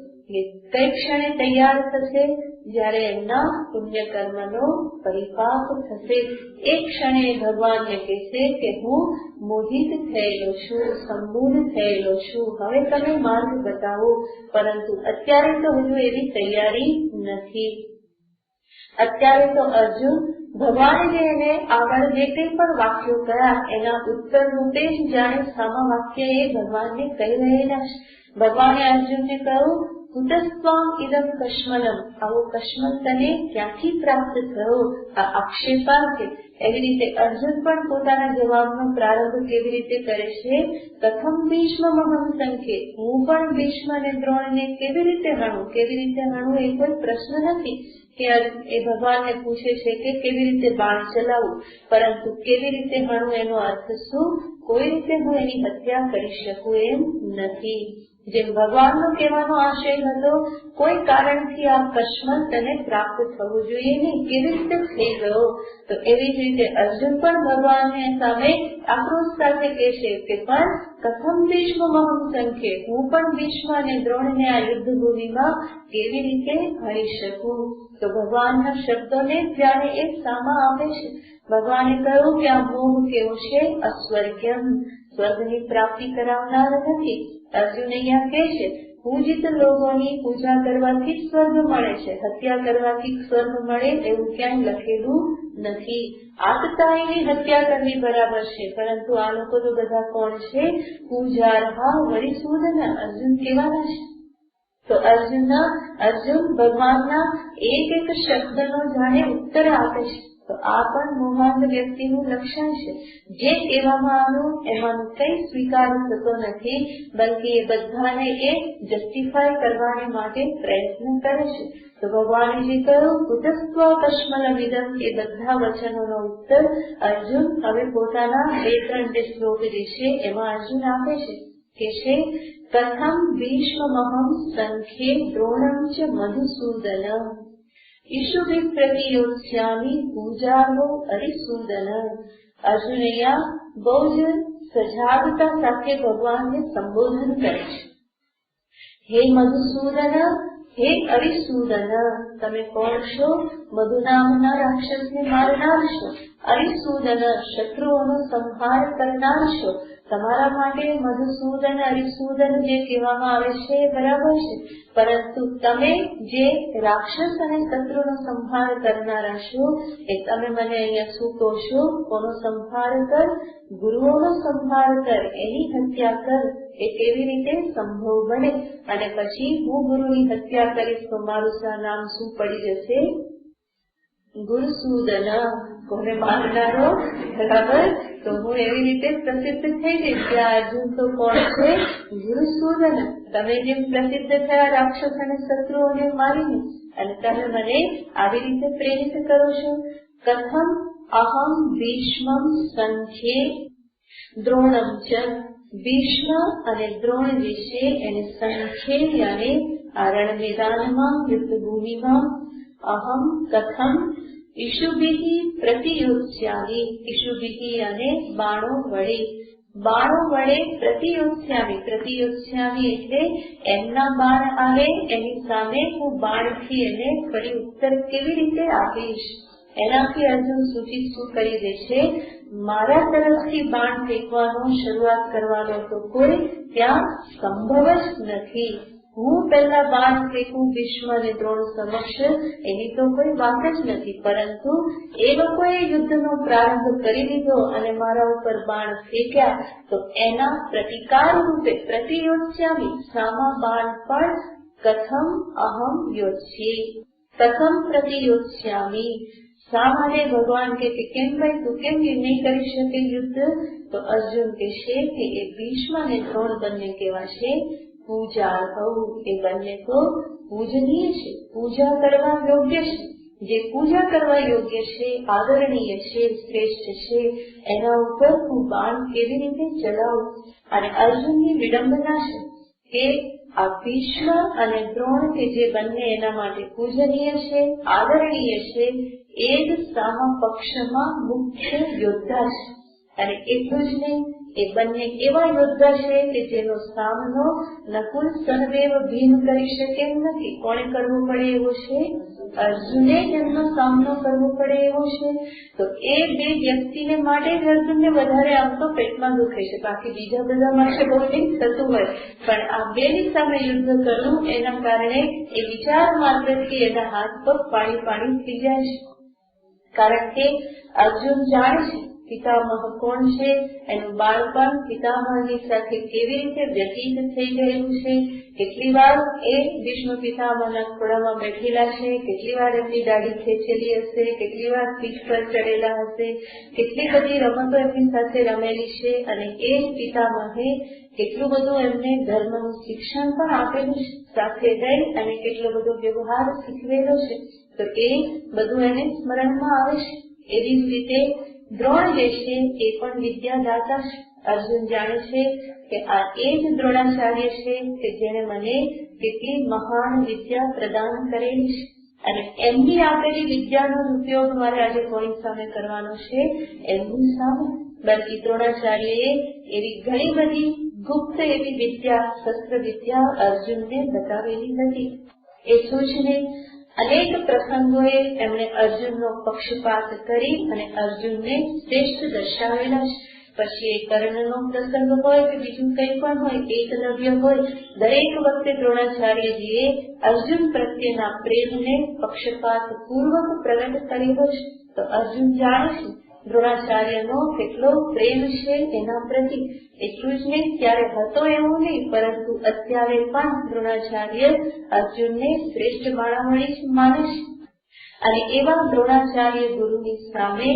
Speaker 2: કઈ ક્ષણે તૈયાર થશે? જ્યારે એમના પુણ્ય કર્મનો પરિપાક થશે. એ ક્ષણે ભગવાનને કહેશે કે હું મોહિત થયેલો છું, સંબૂઢ થયેલો છું, હવે તમે માર્ગ બતાવો. પરંતુ અત્યારે તો હજુ એવી તૈયારી નથી. અત્યારે તો અર્જુન ભગવાને જે એને આગળ જે કંઈ પણ વાક્યો કહ્યા એના ઉત્તર રૂપે જ જાણે સામા વાક્ય એ ભગવાનને કહી રહેલા છે. ભગવાને અર્જુનને કહ્યું, કુતસ્ત્વામ ઇદમ કશ્મલમ, આવો કશ્મલ તને ક્યાંથી પ્રાપ્ત થયો? આ આક્ષેપાર્થ. એવી રીતે અર્જુન પણ પોતાના જવાબનો પ્રારંભ કેવી રીતે કરે છે? કથમ ભીષ્મમહં સંખ્યે, હું પણ ભીષ્મ અને દ્રોણને કેવી રીતે હણું? કેવી રીતે હણું એ કોઈ પ્રશ્ન નથી કે એ ભગવાનને પૂછે છે કે કેવી રીતે બાણ ચલાવવું, પરંતુ કેવી રીતે હણું એનો અર્થ શું? કોઈ રીતે હું એની હત્યા કરી શકું એમ નથી. જેમ ભગવાનનો કહેવાનો આશય હતો, કોઈ કારણથી આ કશ્મલ તને પ્રાપ્ત થવું જોઈએ નહીં, કેવી રીતે થઈ ગયો? તો એવી જ રીતે અર્જુન પણ ભગવાનને સામે આક્રોશ સાથે કહેશે કે પણ કથમ ભીષ્મમહં સંખ્યે, હું પણ ભીષ્મ અને દ્રોણને આ યુદ્ધ ભૂમિમાં કેવી રીતે હરી શકું? તો ભગવાનના શબ્દોને જાણે એ સામા આપે છે. ભગવાને કહ્યું કે આ મોહ કેવો છે? અસ્વર્ગ્યમ, સ્વર્ગની પ્રાપ્તિ કરાવનાર નથી. અર્જુન અહીંયા કહે છે, પૂજિત લોકોની પૂજા કરવાથી સ્વર્ગ મળે છે, હત્યા કરવાથી સ્વર્ગ મળે એવું ક્યાંય લખેલું નથી. આતતાઈની હત્યા કરવી બરાબર છે, પરંતુ આ લોકો તો બધા કોણ છે? પૂજાર્હા વરિસૂદન. અર્જુન કેવાના છે? તો અર્જુન ભગવાનના એક એક શબ્દનો જાણે ઉત્તર આપે છે. તો આ પણ મોહાંધ વ્યક્તિનું લક્ષણ છે. જે કહેવામાં આવ્યું એમાંનું કઈ સ્વીકાર થતો નથી, બલકે એ બધાને એ જસ્ટિફાય કરવાને માટે પ્રયત્ન કરે છે. તો ભગવાને જે કહ્યું કુતસ્ત્વ કશ્મલમિદમ, એ બધા વચનોનો ઉત્તર અર્જુન હવે પોતાના 2-3 શ્લોક જે છે એમાં અર્જુન આપે છે. કે છે કથમ ભીષ્મમહં સંખ્યે દ્રોણં ચ મધુસૂદન, ઈશુભિ પ્રતિયોત્સ્યામિ પૂજાર્હો હરિસૂદન. અર્જુન અહીંયા બહુ જ સજાગતા સાથે ભગવાનને સંબોધન કરે છે. હે મધુસૂદન, હે હરિસૂદન, તમે કોણ છો? મધુ નામના રાક્ષસને મારનાર છો. હરિસૂદન, શત્રુઓનો સંહાર કરનાર છો. તમારા માટે મધુસૂદન હરિસૂદન જે કહેવામાં આવે છે એ બરાબર છે, પરંતુ તમે જે રાક્ષસ અને શત્રુનો સંહાર કરનારા છો એ તમે મને અહીંયા શું કહો છો? કોનો સંહાર કર? ગુરુઓનો સંહાર કર, એની હત્યા કર. એ કેવી રીતે સંભવ બને? અને પછી હું ગુરુની હત્યા કરીશ તો મારું નામ શું પડી જશે? ગુરુસૂદન, કોને મારનારો? બરાબર. તો હું એવી રીતે પ્રસિદ્ધ થઈ જઈશ કે આ અર્જુન તો કોણ છે? ગુરુસૂદન. તમે જેમ પ્રસિદ્ધ થયા રાક્ષસ અને શત્રુઓને મારીને, અને તમે મને આવી રીતે પ્રેરિત કરો છો. કથમ અહમ ભીષ્મં સંખ્યે દ્રોણમ ચ, ભીષ્મ અને દ્રોણ જે છે એને સંખ્યે અને આ રણ મેદાનમાં યુદ્ધ ભૂમિમાં અહમ કથમ ઈશુભિ પ્રતિયોત્સ્યામિ, ઈશુભિ અને બાણો વડે, બાણો વડે પ્રતિયોત્સ્યામિ. પ્રતિયોત્સ્યામિ એટલે એમના બાણ આવે એની સામે હું બાણથી એને ફરી ઉત્તર કેવી રીતે આપીશ? એનાથી અર્જુન સૂચિત શું કરી દે છે? મારા તરફથી બાણ ફેંકવાનો શરૂઆત કરવાનો તો કોઈ ત્યાં સંભવ જ નથી. હું પહેલા બાણ ફેંકું ભીષ્મ અને દ્રોણ સમક્ષ એની તો કોઈ વાત જ નથી, પરંતુ એ લોકોએ યુદ્ધનો પ્રારંભ કરી દીધો અને મારા ઉપર બાણ ફેંક્યા તો એના પ્રતિકાર રૂપે પ્રતિયોત્સ્યામિ, સામા બાણ પણ કથમ અહમ યોત્સ્યે, કથમ પ્રતિયોત્સ્યામિ. શા માટે ભગવાન કે કેમ ભાઈ તું કેમ નહીં કરી શકે યુદ્ધ? તો અર્જુન કહેશે કે એ ભીષ્મ અને દ્રોણ બંને કેવા છે? પૂજાર્હૌ, એ બંને તો પૂજનીય છે, પૂજા કરવા યોગ્ય છે. જે પૂજા કરવા યોગ્ય છે, આદરણીય છે, શ્રેષ્ઠ છે, એના ઉપર હું બાણ કેવી રીતે ચલાવું? અને અર્જુનની વિડંબના છે કે આ ભીષ્મ અને દ્રોણ કે જે બંને એના માટે પૂજનીય છે, આદરણીય છે, એ જ સામા પક્ષમાં મુખ્ય યોદ્ધા છે. અને એટલું જ નહીં, એ બંને એવા યોદ્ધા છે કે જેનો સામનો નકુલ સહદેવ ભીમ કરી શકે એમ નથી. કોણે કરવો પડે એવો છે? અર્જુને જેમનો સામનો કરવો પડે એવો છે. તો એ બે વ્યક્તિને માટે જ અર્જુનને વધારે આમ તો પેટમાં દુખે છે. બાકી બીજા બધા માટે બહુ કંઈક થતું હોય, પણ આ બેની સામે યુદ્ધ કરવું એના કારણે એ વિચાર માત્રથી એના હાથ પગ પાણી થઈ જાય છે. કારણ કે અર્જુન જાણે છે પિતામહ કોણ છે, એનું બાળપણ પિતામહની સાથે કેવી રીતે વ્યતીત થઈ ગયેલું છે. કેટલી વાર એ ભીષ્મ પિતામહના ખોળામાં બેઠેલા છે, કેટલી વાર એમની દાઢી ખેંચેલી હશે, કેટલી વાર પીઠ પર ચડેલા હશે, કેટલી બધી રમતો એમની સાથે રમેલી છે. અને એ જ પિતામહે કેટલું બધું એમને ધર્મનું શિક્ષણ પણ આપેલું છે, સાથે રહી અને કેટલો બધો વ્યવહાર શીખવેલો છે. તો એ બધું એને સ્મરણમાં આવે છે. એવી જ રીતે દ્રોણ જે છે એ પણ વિદ્યાદાતા છે. અર્જુન જાણે છે કે આ એ જ દ્રોણાચાર્ય છે કે જેણે મને કેટલી મહાન વિદ્યા પ્રદાન કરેલી છે. અને એમની આપેલી વિદ્યાનો ઉપયોગ મારે આજે કોની સામે કરવાનો છે? એમની સામે. બલ્કિ દ્રોણાચાર્યએ એવી ઘણી બધી ગુપ્ત એવી વિદ્યા, શસ્ત્ર વિદ્યા અર્જુનને બતાવેલી હતી. એટલું જ નહીં, અનેક પ્રસંગોએ એમણે અર્જુનનો પક્ષપાત કરી અને અર્જુનને શ્રેષ્ઠ દર્શાવેલા છે. પછી એ કર્ણનો પ્રસંગ હોય કે બીજું કંઈ પણ હોય, એકલવ્ય હોય, દરેક વખતે દ્રોણાચાર્યજીએ અર્જુન પ્રત્યેના પ્રેમને પક્ષપાત પૂર્વક પ્રગટ કરેલો છે. તો અર્જુન જાણે છે દ્રોણાચાર્યનો કેટલો પ્રેમ છે એના પ્રતિ. એટલું જ નહીં, ત્યારે હતો એવું નહીં, પરંતુ અત્યારે પણ દ્રોણાચાર્ય અર્જુનને શ્રેષ્ઠ માણામણી માને છે. અને એવા દ્રોણાચાર્ય ગુરુની સામે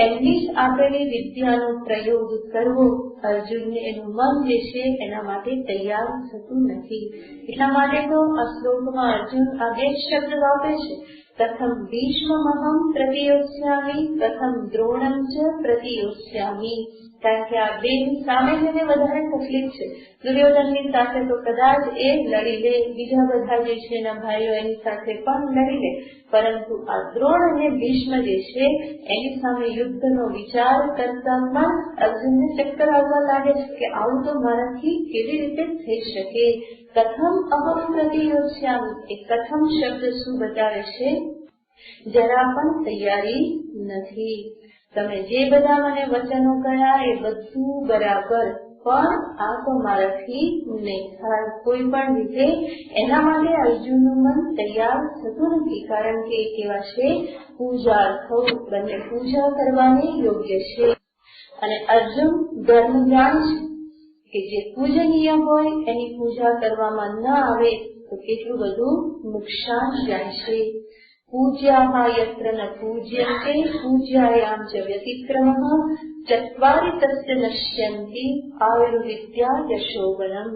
Speaker 2: એમની જ આપેલી વિદ્યાનો પ્રયોગ કરવો અર્જુનને એનું મન જે છે એના માટે તૈયાર થતું નથી. એટલા માટે તો આ શ્લોકમાં અર્જુન આ બે શબ્દ વાપરે છે, કથમ ભીષ્મમહં પ્રતિયોત્સ્યામિ, કથમ દ્રોણં ચ પ્રતિયોત્સ્યામિ. કારણ કે આ બેની સામે જેને વધારે તકલીફ છે. દુર્યોધનની સાથે તો કદાચ એ લડી લે, બીજા બધા જે છે એના ભાઈઓ એની સાથે પણ લડી લે, પરંતુ આ દ્રોણ અને ભીષ્મ જે છે એની સામે યુદ્ધનો વિચાર કરતા પણ અર્જુનને ચક્કર આવવા લાગે છે કે આવું તો મારાથી કેવી રીતે થઈ શકે. કથમ અહમ પ્રતિયોત્સ્યામિ, એ કથમ શબ્દ શું બતાવે છે? જરા પણ તૈયારી નથી. તમે જે બધા મને વચનો કહ્યા એ બધું બરાબર, પણ આ તો મારાથી નહીં થાય. કોઈ પણ રીતે એના માટે અર્જુનનું મન તૈયાર થતું નથી. કારણ કે એ કેવા છે? પૂજાર્થો, બંને પૂજા કરવાની યોગ્ય છે. અને અર્જુન ધર્મ જાણે છે કે જે પૂજનીય હોય એની પૂજા કરવામાં ન આવે તો કેટલું બધું નુકસાન જાય છે. પૂજ્યાહ યત્ર ન પૂજ્યન્તે પૂજ્યાયામ ચ વ્યતિક્રમઃ ચત્વારિ તસ્ય નશ્યન્તિ આયુર્વિદ્યા યશોબલમ.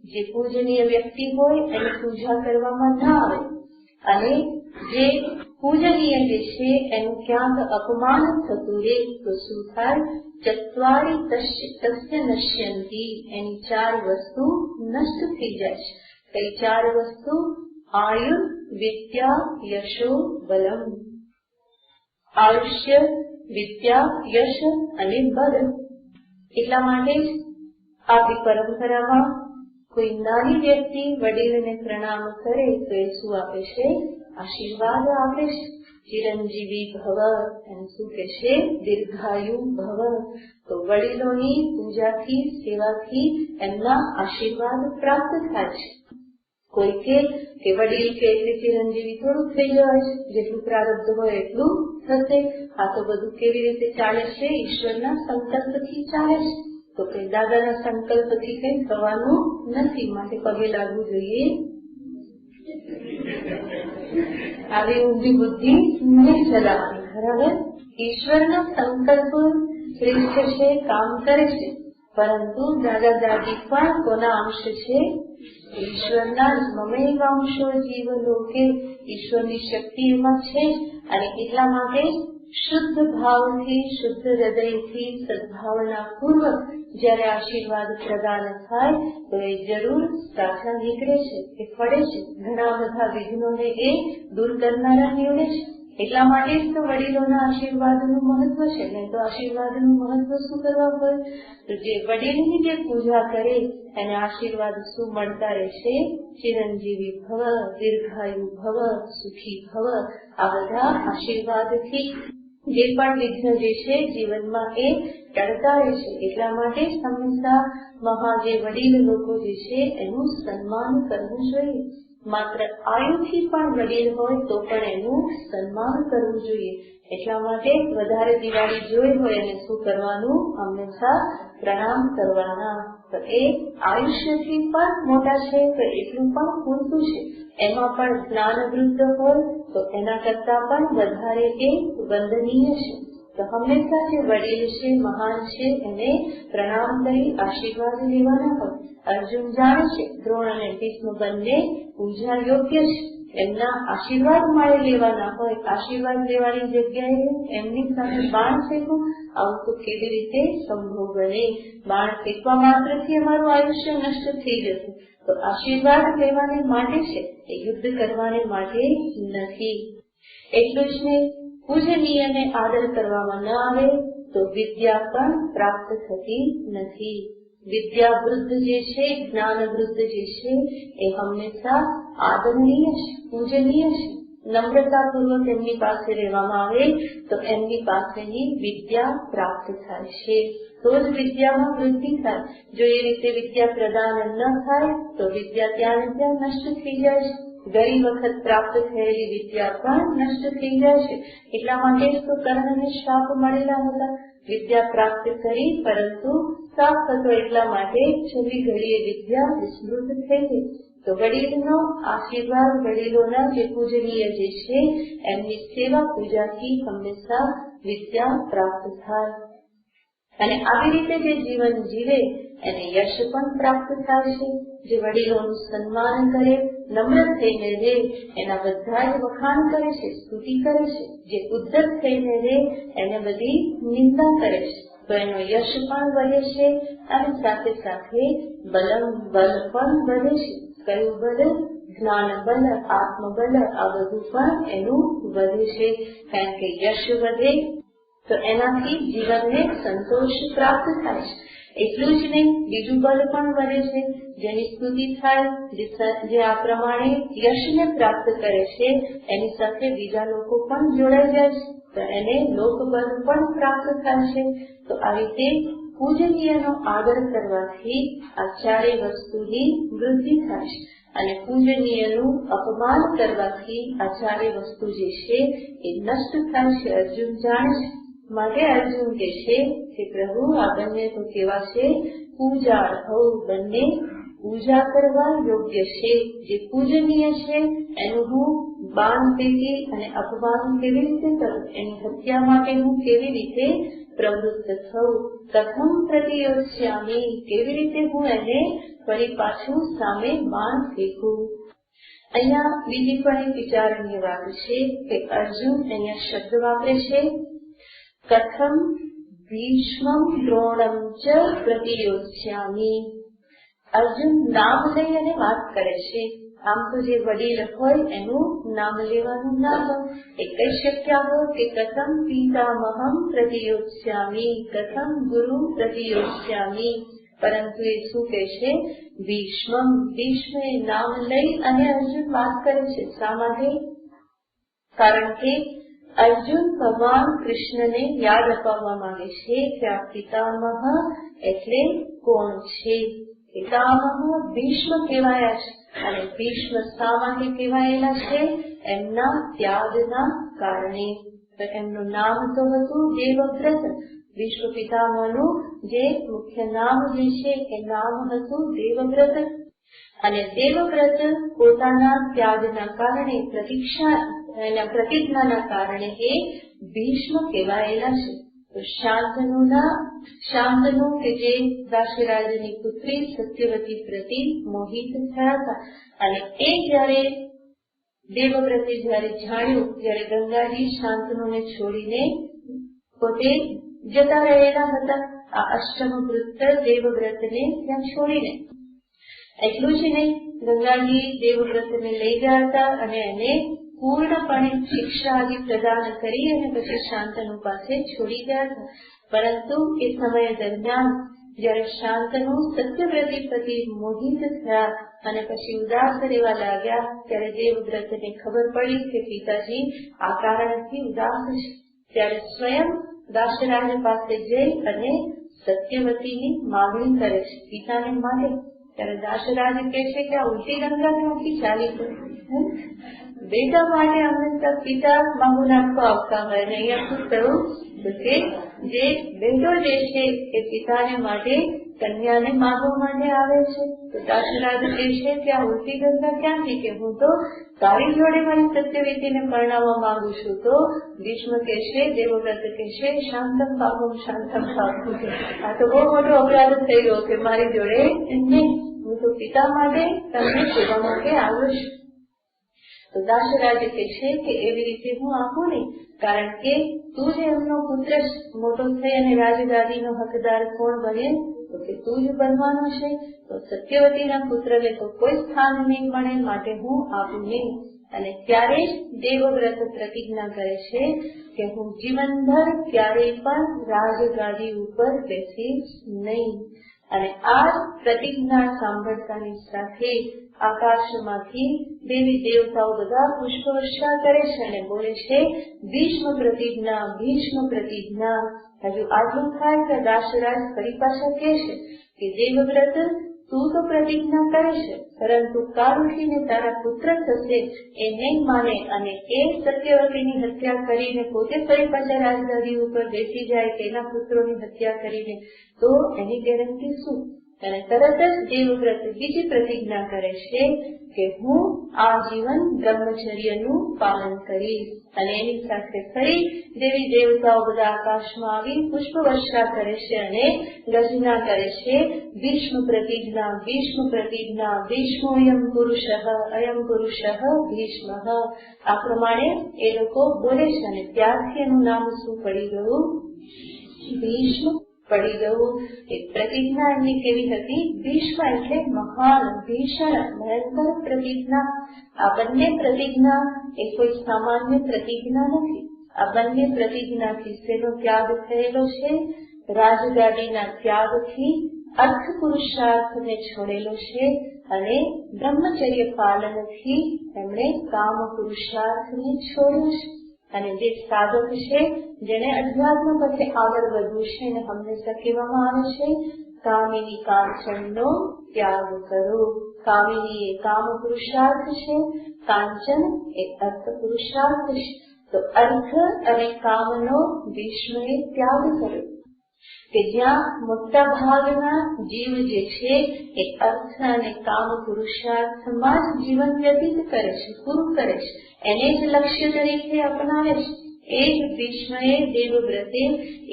Speaker 2: જે પૂજનીય વ્યક્તિ હોય એની પૂજા કરવામાં ન આવે અને જે પૂજનીય જે છે એનું ક્યાંક અપમાન થતું રહે તો શું થાય? ચત્વારિ તસ્ય નશ્યન્તિ, એની 4 વસ્તુ નષ્ટ થઈ જાય છે. કઈ 4 વસ્તુ? આયુર, વિદ્યા, યશો, બલમ. આયુષ્ય, વિદ્યા, યશ અને બલ. એટલા માટે જ આપણી પરંપરામાં કોઈ નાની વ્યક્તિ વડીલને પ્રણામ કરે તો એ શું આપે છે? આશીર્વાદ આપે છે. ચિરંજીવી ભવ, એમ શું કે છે? દીર્ઘાયુ ભવ. તો વડીલોની પૂજાથી, સેવાથી એમના આશીર્વાદ પ્રાપ્ત થાય છે. કોઈ કે વડીલ કે એટલે ચિરંજીવી થોડુંક થઈ જવાય છે, જેટલું પ્રારબ્ધ હોય એટલું થશે. આ તો બધું કેવી રીતે ચાલે છે? ઈશ્વરના સંકલ્પથી ચાલે છે. તો કઈ દાદાના સંકલ્પથી કઈ થવાનું નથી, માટે પગે લાગવું જોઈએ. આવી ઊંધી બુદ્ધિ નહીં ચલાવવાની. બરાબર? ઈશ્વરનો સંકલ્પ શ્રેષ્ઠ છે, કામ કરે છે, પરંતુ દાદા દાદી પણ કોના અંશ છે? ઈશ્વરના મમેવાંશો જીવ લોકે, ઈશ્વરની શક્તિ એમાં છે અને એટલા માટે શુદ્ધ ભાવથી, શુદ્ધ હૃદયથી, સદભાવના પૂર્વક જયારે આશીર્વાદ પ્રદાન થાય તો એ જરૂર સાચા નીકળે છે, એ ફળે છે. ઘણા બધા વિઘ્નોને એ દૂર કરનારા નીવડે છે. એટલા માટે જ તો વડીલોના આશીર્વાદનું મહત્વ છે. નહીં તો આશીર્વાદનું મહત્વ શું કરવા હોય? તો જે વડીલની જે પૂજા કરે એને આશીર્વાદ શું મળતા રહેશે? ચિરંજીવી ભવ, દીર્ઘાયુ ભવ, સુખી ભવ. આ બધા આશીર્વાદથી જે પણ વિઘ્ન જે છે જીવનમાં એ ટળતા રહેશે. એટલા માટે જ હંમેશા જે વડીલ લોકો જે છે એનું સન્માન કરવું જોઈએ. માત્ર આયુથી પણ વડીલ હોય તો પણ એનું સન્માન કરવું જોઈએ. એટલા માટે વધારે દિવાળી જોઈ હોય અને શું કરવાનું? હંમેશા પ્રણામ કરવાના. તો એ આયુષ્યથી પણ મોટા છે તો એટલું પણ પૂરતું છે. એમાં પણ જ્ઞાન વૃદ્ધ હોય તો એના કરતા પણ વધારે એ વંદનીય છે. તો હંમેશા જે વડીલ છે, મહાન છે, એને પ્રણામ કરી આશીર્વાદ લેવાના હોય. અર્જુન જાણે છે દ્રોણ અને ભીષ્મ બંને પૂજા યોગ્ય છે, એમના આશીર્વાદ મારે લેવાના હોય. આશીર્વાદ લેવાની જગ્યાએ એમની સામે બાણ ફેંકવું, આવું તો કેવી રીતે સંભવ બને? બાણ ફેંકવા માત્રથી અમારું આયુષ્ય નષ્ટ થઈ જશે. તો આશીર્વાદ લેવાને માટે છે, એ યુદ્ધ કરવાને માટે નથી. એટલું જ નહીં, પૂજનીયને આદર કરવામાં ન આવે તો વિદ્યા પણ પ્રાપ્ત થતી નથી. વિદ્યા વૃદ્ધ જે છે, જ્ઞાન વૃદ્ધ જે છે એ હંમેશા આદરણીય છે, પૂજનીય છે. નમ્રતાપૂર્વક એમની પાસે રહેવામાં આવે તો એમની પાસેની વિદ્યા પ્રાપ્ત થાય છે. તો જ વિદ્યામાં વૃદ્ધિ થાય. જો એ રીતે વિદ્યા પ્રદાન ન થાય તો વિદ્યા ત્યાં ને ત્યાં નષ્ટ થઈ જાય છે. ઘણી વખત પ્રાપ્ત થયેલી વિદ્યા પણ નષ્ટ થઈ જાય છે. એટલા માટે જ તો કર્ણને શ્રાપ મળેલા હતા. વિદ્યા પ્રાપ્ત કરી પરંતુ શ્રાપ હતો એટલા માટે છેલ્લી ઘડીએ વિદ્યા વિસ્મૃત થઈ ગઈ. તો વડીલનો આશીર્વાદ, વડીલોના જે પૂજનીય જે છે એમની સેવા પૂજાથી હંમેશા વિદ્યા પ્રાપ્ત થાય. અને આવી રીતે જે જીવન જીવે એને યશ પણ પ્રાપ્ત થાય છે. જે વડીલોનું સન્માન કરે, નમ્ર થઈને રહે, એના બધા જ વખાણ કરે છે, સ્તુતિ કરે છે. જે ઉદ્ધત થઈને રહે એને બધી નિંદા કરે છે તો એનો યશ પણ વધે છે અને સાથે સાથે બલ પણ વધે છે. કયું બલ? જ્ઞાન બલ, આત્મબલ. આ બધું પણ એનું વધે છે. કારણ કે યશ વધે તો એનાથી જીવનને સંતોષ પ્રાપ્ત થાય છે. એટલું જ નહીં, બીજું બલ પણ વધે છે. જેની સ્તુતિ થાય, જે આ પ્રમાણે યશને પ્રાપ્ત કરે છે એની સાથે બીજા લોકો પણ જોડાઈ જાય છે તો એને લોકબલ પણ પ્રાપ્ત થાય છે. તો આ રીતે પૂજનીયનો આદર કરવાથી આ ચારેય વસ્તુની વૃદ્ધિ થાય છે. અને પૂજનીયનું અપમાન કરવાથી આ ચારેય વસ્તુ જે છે એ નષ્ટ થાય છે. અર્જુન જાણે છે. માટે અર્જુન કહે છે કે પ્રભુ આ બંને તો કેવા છે? પૂજાર્હૌ. બંને પૂજા કરવા યોગ્ય છે. જે પૂજનીય છે એનું હું બાણ ફેંકી અને અપમાન કેવી રીતે કરું, એની હત્યા માટે હું કેવી રીતે પ્રવૃત્ત થઉં, પ્રથમ પ્રતિયોત્સ્યામી, કેવી રીતે હું એને ફરી પાછું સામે બાણ ફેંકું. અહીંયા બીજી પણ એક વિચારણીય વાત છે કે અર્જુન અહીંયા શબ્દ વાપરે છે કથમ ભીષ્મં દ્રોણમ ચ પ્રતિયોત્સ્યામી. અર્જુન નામ લઈ અને વાત કરે છે. આમ તો જે વડીલ હોય એનું નામ લેવાનું ના હોય. એ કહી શક્યા હોય કે કથમ પિતામહં પ્રતિયોત્સ્યામી, કથમ ગુરુ પ્રતિયોત્સ્યામી. પરંતુ એ શું કહે છે? ભીષ્મમ. ભીષ્મ એ નામ લઈ અને અર્જુન વાત કરે છે. શા માટે? કારણ કે અર્જુન ભગવાન કૃષ્ણને યાદ અપાવવા માંગે છે કે આ પિતામહ એટલે કોણ છે. પિતામહ ભીષ્મ કહેવાયા છે. અને ભીષ્મ શા માટે કહેવાયેલા છે? એમના ત્યાગના કારણે. તો એમનું નામ તો હતું દેવવ્રત. વિશ્વ પિતામહનું જે મુખ્ય નામ જે છે એ નામ હતું દેવવ્રત. અને દેવવ્રત પોતાના ત્યાગના કારણે, પ્રતિજ્ઞાના કારણે એ ભીષ્મ કહેવાયેલા છે. તો શાંતનુ કે જે દાશરાજની પુત્રી સત્યવતી પ્રતિ મોહિત થયા હતા, અને એ જયારે દેવવ્રતે જયારે જાણ્યું, જયારે ગંગાજી શાંતનુને છોડીને પોતે જતા રહેલા હતા, આ અષ્ટમ પુત્ર દેવવ્રતને ત્યાં છોડીને, એટલું જ નહીં, ગંગાજી દેવવ્રતને લઈ ગયા હતા અને એને પૂર્ણપણે શિક્ષા આદિ પ્રદાન કરી અને પછી શાંતનુ પાસે છોડી ગયા હતા. પરંતુ એ સમય દરમિયાન જયારે શાંતનુ સત્યવ્રતી પ્રતિ મોહિત થયા અને પછી ઉદાસ રહેવા લાગ્યા, ત્યારે દેવવ્રતને ખબર પડી કે પિતાજી આ કારણથી ઉદાસ છે. ત્યારે સ્વયં દાશરાજ પાસે જઈ અને સત્યવતીની માગણી કરે છે પિતાને માટે. ત્યારે દાશરાજ કહે છે કે આ ઉલટી ગંગા ક્યાંથી ચાલી ગઈ? બેટા માટે હંમેશા પિતા માંગુ નાખવા આવતા હોય, અને અહીંયા શું થયું કે જે બેટો જે છે એ પિતાને માટે કન્યાને માંગવા માટે આવે છે. તો દાશરાજ કહે છે કે આ ઉલટી ગંગા ક્યાંથી, કે હું તો તારી જોડે મારી સત્યવતીને પરણાવવા માંગુ છું. તો ભીષ્મ કહેશે, દેવવ્રત કહેશે, શાંતમ પાપમ શાંતમ પાપમ. આ તો બહુ મોટો અપરાધ થઈ ગયો કે મારી જોડે નહીં, હું તો પિતા માટે તમને સેવા માટે આવ્યો છું. તો દાશરાજ કહે છે કે એવી રીતે હું આપું નહીં, કારણ કે તું જ એમનો પુત્ર મોટો થઈ અને રાજગાદીનો હકદાર કોણ બને, તો કે તું જ બનવાનો છે. તો સત્યવતીના પુત્રને તો કોઈ સ્થાન નહીં મળે, માટે હું આપું નહીં. અને ત્યારે જ દેવવ્રત પ્રતિજ્ઞા કરે છે કે હું જીવનભર ક્યારેય પણ રાજગાદી ઉપર બેસીશ નહીં. અને આ પ્રતિજ્ઞા સાંભળતાની સાથે આકાશમાંથી દેવી દેવતાઓ બધા પુષ્પવર્ષા કરે છે અને બોલે છે, ભીષ્મ પ્રતિજ્ઞા, ભીષ્મ પ્રતિજ્ઞા. હજુ આટલું થાય કે દાશરાજ ફરી પાછા કહે છે કે દેવવ્રત તું તો પ્રતિજ્ઞા કરે છે, પરંતુ કાળ ઉઠીને તારા પુત્ર થશે એ નહીં માને અને એ સત્યવતીની હત્યા કરીને પોતે ફરી પાછા રાજગાદી ઉપર બેસી જાય, તેના પુત્રોની હત્યા કરીને, તો એની ગેરંટી શું? અને તરત જ દેવવ્રત બીજી પ્રતિજ્ઞા કરે છે કે હું આજીવન બ્રહ્મચર્યનું પાલન કરીશ. અને એની સાથે ફરી દેવી દેવતાઓ બધા આકાશમાં આવી પુષ્પ વર્ષા કરે છે અને ગર્જના કરે છે, ભીષ્મ પ્રતિજ્ઞા, ભીષ્મ પ્રતિજ્ઞા, ભીષ્મોયમ પુરુષ અયમ પુરુષ ભીષ્મ. આ પ્રમાણે એ લોકો બોલે છે અને ત્યારથી એનું નામ શું પડી ગયું? ભીષ્મ પડી ગયું. એક પ્રતિજ્ઞા એમની કેવી હતી? ભીષ્મ એટલે મહાન, ભીષણ, ભયંકર પ્રતિજ્ઞા. આ બંને પ્રતિજ્ઞા એ કોઈ સામાન્ય પ્રતિજ્ઞા નથી. આ બંને પ્રતિજ્ઞાથી શેનો ત્યાગ થયેલો છે? રાજગાદીના ત્યાગથી અર્થ પુરુષાર્થને છોડેલો છે અને બ્રહ્મચર્ય પાલનથી એમણે કામ પુરુષાર્થને છોડ્યો છે. અને જે સાધક છે, જેને અધ્યાત્મ પથે આગળ વધવું છે, એને હંમેશા કહેવામાં આવે છે, કામિની કાંચનનો ત્યાગ કરો. કામિની એ કામ પુરુષાર્થ છે, કાંચન એ અર્થ પુરુષાર્થ છે. તો અર્થ અને કામનો ભીષ્મએ ત્યાગ કર્યો. કે જ્યાં મોટા ભાગના જીવ જે છે એ અર્થ અને કામ પુરુષાર્થમાં જ જીવન વ્યતીત કરે છે, પૂરું કરે છે, એને જ લક્ષ્ય તરીકે અપનાવે છે. એ જ ભીષ્મએ, દેવવ્રતે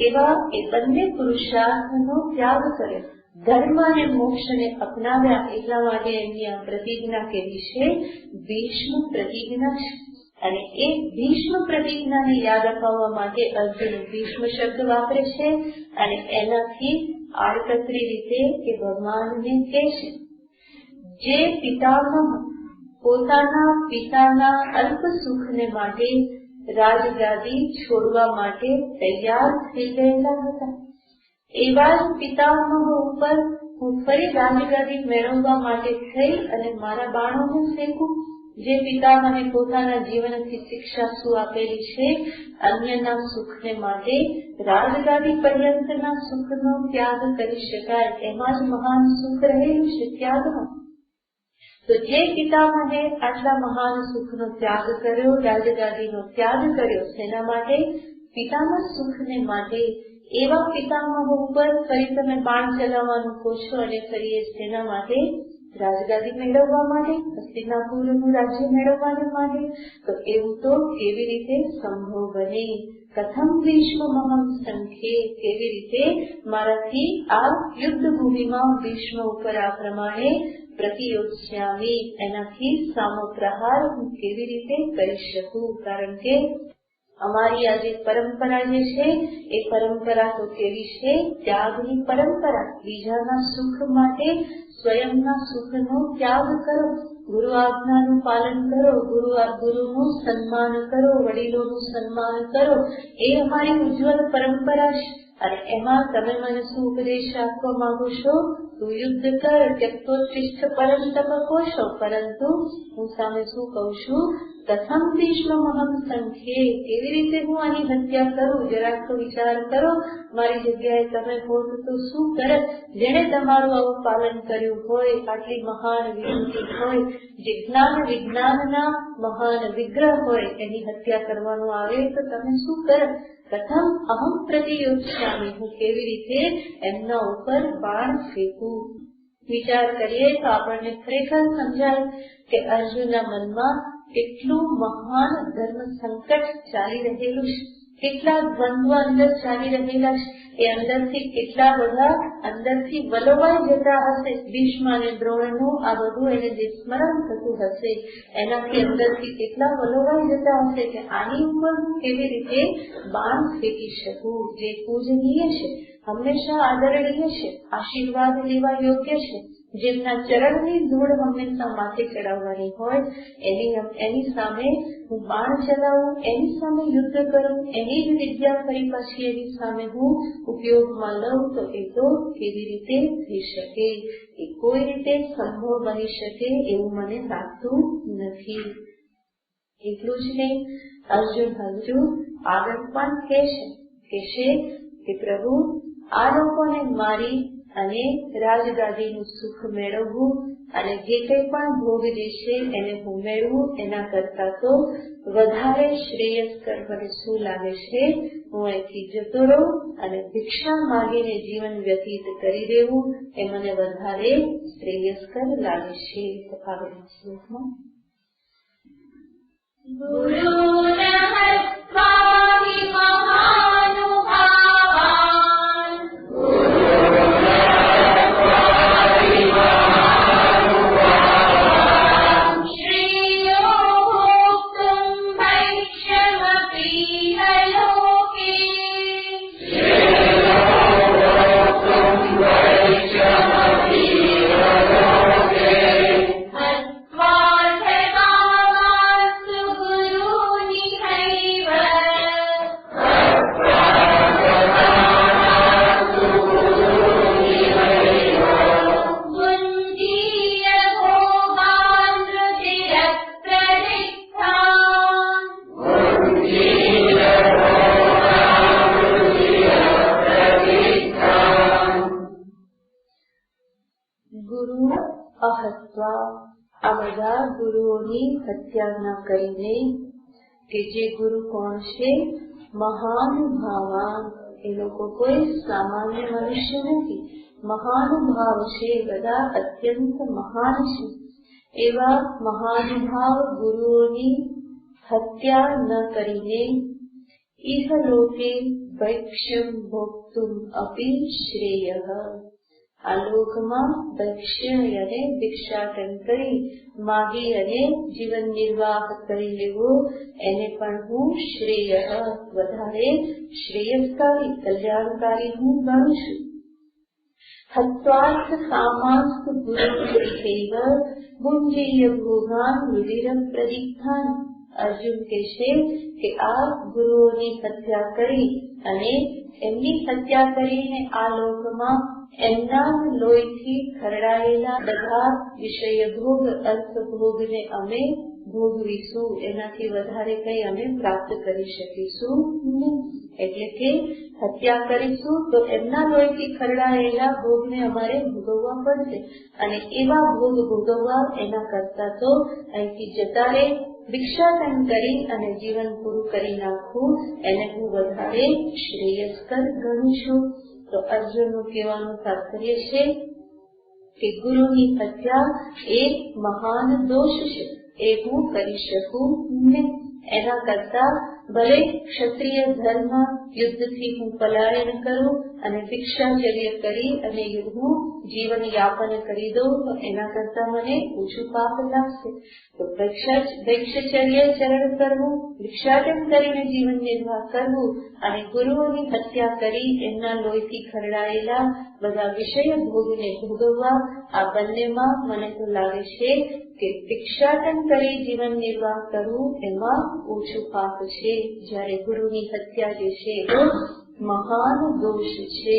Speaker 2: એવા એ બંને પુરુષાર્થનો ત્યાગ કર્યો, ધર્મ અને મોક્ષને અપનાવ્યા. એટલા માટે એમની આ પ્રતિજ્ઞા કેવી છે? ભીષ્મ પ્રતિજ્ઞા છે. અને એ ભીષ્મ પ્રતિજ્ઞાને યાદ અપાવવા માટે અર્જુન ભીષ્મ શબ્દ વાપરે છે અને એનાથી આડકતરી રીતે કે ભગવાનને કહે છે, જે પિતામહ પોતાના પિતાના અલ્પ સુખને માટે રાજગાદી છોડવા માટે તૈયાર થઈ ગયેલા હતા, એવા જ પિતામહ ઉપર હું ફરી રાજગાદી મેળવવા માટે થઈ અને મારા બાણોને ફેંકું. જે પિતામહે પોતાના જીવનથી શિક્ષા શું આપેલી છે? અન્યના સુખને માટે રાજગાદી પર્યંતના સુખનો ત્યાગ કરી શકાય, એમાં જ મહાન સુખ રહેલું છે, ત્યાગમાં. તો જે પિતામહે આટલા મહાન સુખનો ત્યાગ કર્યો, રાજગાદીનો ત્યાગ કર્યો, તેના માટે પિતામહ સુખને માટે એવા પિતામહ ઉપર ફરી તમે બાણ ચલાવવાનું કહો છો અને ફરી તેના માટે રાજગાદી મેળવવા માટે, હસ્તિનાપુરનું રાજ્ય મેળવવા માટે, તો એવું તો કેવી રીતે સંભવ બને? કથમ ભીષ્મમહં સંખ્યે, કેવી રીતે મારાથી આ યુદ્ધ ભૂમિમાં ભીષ્મ ઉપર આ પ્રમાણે પ્રતિયોજ્યામી, એનાથી સામો પ્રહાર હું કેવી રીતે કરી શકું. કારણ કે અમારી આ જે પરંપરા જે છે એ પરંપરા તો કેવી છે? ત્યાગની પરંપરા. બીજાના સુખ માટે સ્વયંના સુખનો ત્યાગ કરો, ગુરુ આજ્ઞાનું પાલન કરો, ગુરુનું સન્માન કરો, વડીલોનું સન્માન કરો. એ અમારી ઉજ્જવલ પરંપરા છે. અને એમાં તમે મને શું ઉપદેશ આપવા માંગો છો? તું યુદ્ધ કર, ત્યક્તોત્તિષ્ઠ પરમ તપ કોશો. પરંતુ હું સામે શું કહું છું? કથમ ભીષ્મમહં સંખ્યે, કેવી રીતે હું આની હત્યા કરું? જરાક તો વિચાર કરો. મારી જગ્યાએ તમે હોત તો શું કરત? જેણે તમારું આવું પાલન કર્યું હોય, આટલી મહાન વિભૂતિ હોય, જે જ્ઞાન વિજ્ઞાનના મહાન વિગ્રહ હોય, એની હત્યા કરવાનું આવે તો તમે શું કરત? કથમ અહમ પ્રતિયોજ્યામી, હું કેવી રીતે એમના ઉપર બાણ ફેંકું? વિચાર કરીએ તો આપણને ખરેખર સમજાય કે અર્જુનના મનમાં કેટલું મહાન ધર્મ સંકટ ચાલી રહેલું છે, કેટલા દ્વંદ્વ અંદર ચાલી રહેલા છે. એ અંદરથી કેટલા બધા અંદરથી વલોવાઈ જતા હશે. ભીષ્મ અને દ્રોણનું આ બધું એને જે સ્મરણ થતું હશે એનાથી અંદરથી કેટલા વલોવાઈ જતા હશે કે આની ઉપર હું કેવી રીતે બાણ ફેંકી શકું. જે પૂજનીય છે, હંમેશા આદરણીય છે, આશીર્વાદ લેવા યોગ્ય છે, જેમના ચરણની ધૂળ હંમેશા માથે ચડાવવાની હોય, એની સામે હું બાણ ચલાવું, એની સામે યુદ્ધ કરું, એની જ વિદ્યા ફરી પાછી એની સામે હું ઉપયોગમાં લઉં, તો એ તો કેવી રીતે થઈ શકે? એ કોઈ રીતે સંભવ બની શકે એવું મને લાગતું નથી. એટલું જ નહીં, અર્જુન હજુ આગળ પણ કહેશે કે પ્રભુ, આ લોકોને મારી અને રાજગાદીનું સુખ મેળવવું અને જે કંઈ પણ ભોગ જે છે એને હું મેળવું, એના કરતા તો વધારે શ્રેયસ્કર મને શું લાગે છે? હું અહીંથી જતો રહું અને ભિક્ષા માગીને જીવન વ્યતીત કરી દેવું, એ મને વધારે શ્રેયસ્કર લાગે છે. તો આગળના શ્લોકમાં આ બધા ગુરુઓની હત્યા ન કરીને, કે જે ગુરુ કોણ છે? મહાનુભાવાન. એ લોકો કોઈ સામાન્ય મનુષ્ય નથી, મહાનુભાવ છે, બધા અત્યંત મહાન છે. એવા મહાનુભાવ ગુરુઓની હત્યા ન કરીને ઇહલોકે ભૈક્ષ્યમ ભોક્તુમ અપી શ્રેયઃ, આ લોકમાં ભક્ષ્ય અને ભિક્ષાટન કરી માગી અને જીવન નિર્વાહ કરી લેવો, એને પણ હું શ્રેય વધારે શ્રેયસ્કારી કલ્યાણકારી હું ગણું છું. હત્વાર્થ કામાસ્ત ગુરુૈવ ભુંજીય ભોગાન રુધિરમ પ્રદીપ્તાન. અર્જુન કહે છે કે આ ગુરુઓની હત્યા કરી અને એમની હત્યા કરીને આ લોકમાં એમના લોહીથી ખરડાયેલા બધા વિષય ભોગ, અર્થ ભોગને અમે ભોગવીશું, એનાથી વધારે કઈ અમે પ્રાપ્ત કરી શકીશું નહીં. એટલે કે હત્યા કરીશું તો એમના લોહીથી ખરડાયેલા ભોગને અમારે ભોગવવા પડશે, અને એવા ભોગ ભોગવવા એના કરતા તો અહીંથી જતા રહે, ભિક્ષાટન કરી અને જીવન પૂરું કરી નાખવું, એને હું વધારે શ્રેયસ્કર ગણું છું. તો અર્જુનનું કહેવાનું તાત્પર્ય છે કે ગુરુની હત્યા એ મહાન દોષ છે, એ હું કરી શકું નહીં. એના કરતા ભલે ક્ષત્રિય ધર્મ યુદ્ધથી હું પલાયન કરું અને ભિક્ષાચર્ય કરી અને હું જીવન યાપન કરી દઉં તો એના કરતા મને ઓછું પાપ લાગશે. તો ભિક્ષાચર્ય ચરણ કરવું, ભિક્ષાટન કરીને જીવન નિર્વાહ કરવું અને ગુરુઓની હત્યા કરી એમના લોહીથી ખરડાયેલા બધા વિષય ભોગને ભોગવવા, આ બંનેમાં મને તો લાગે છે કે ભિક્ષાટન કરી જીવન નિર્વાહ કરવું એમાં ઓછું પાપ છે, જ્યારે ગુરુની હત્યા જે છે એ મહાન દોષ છે.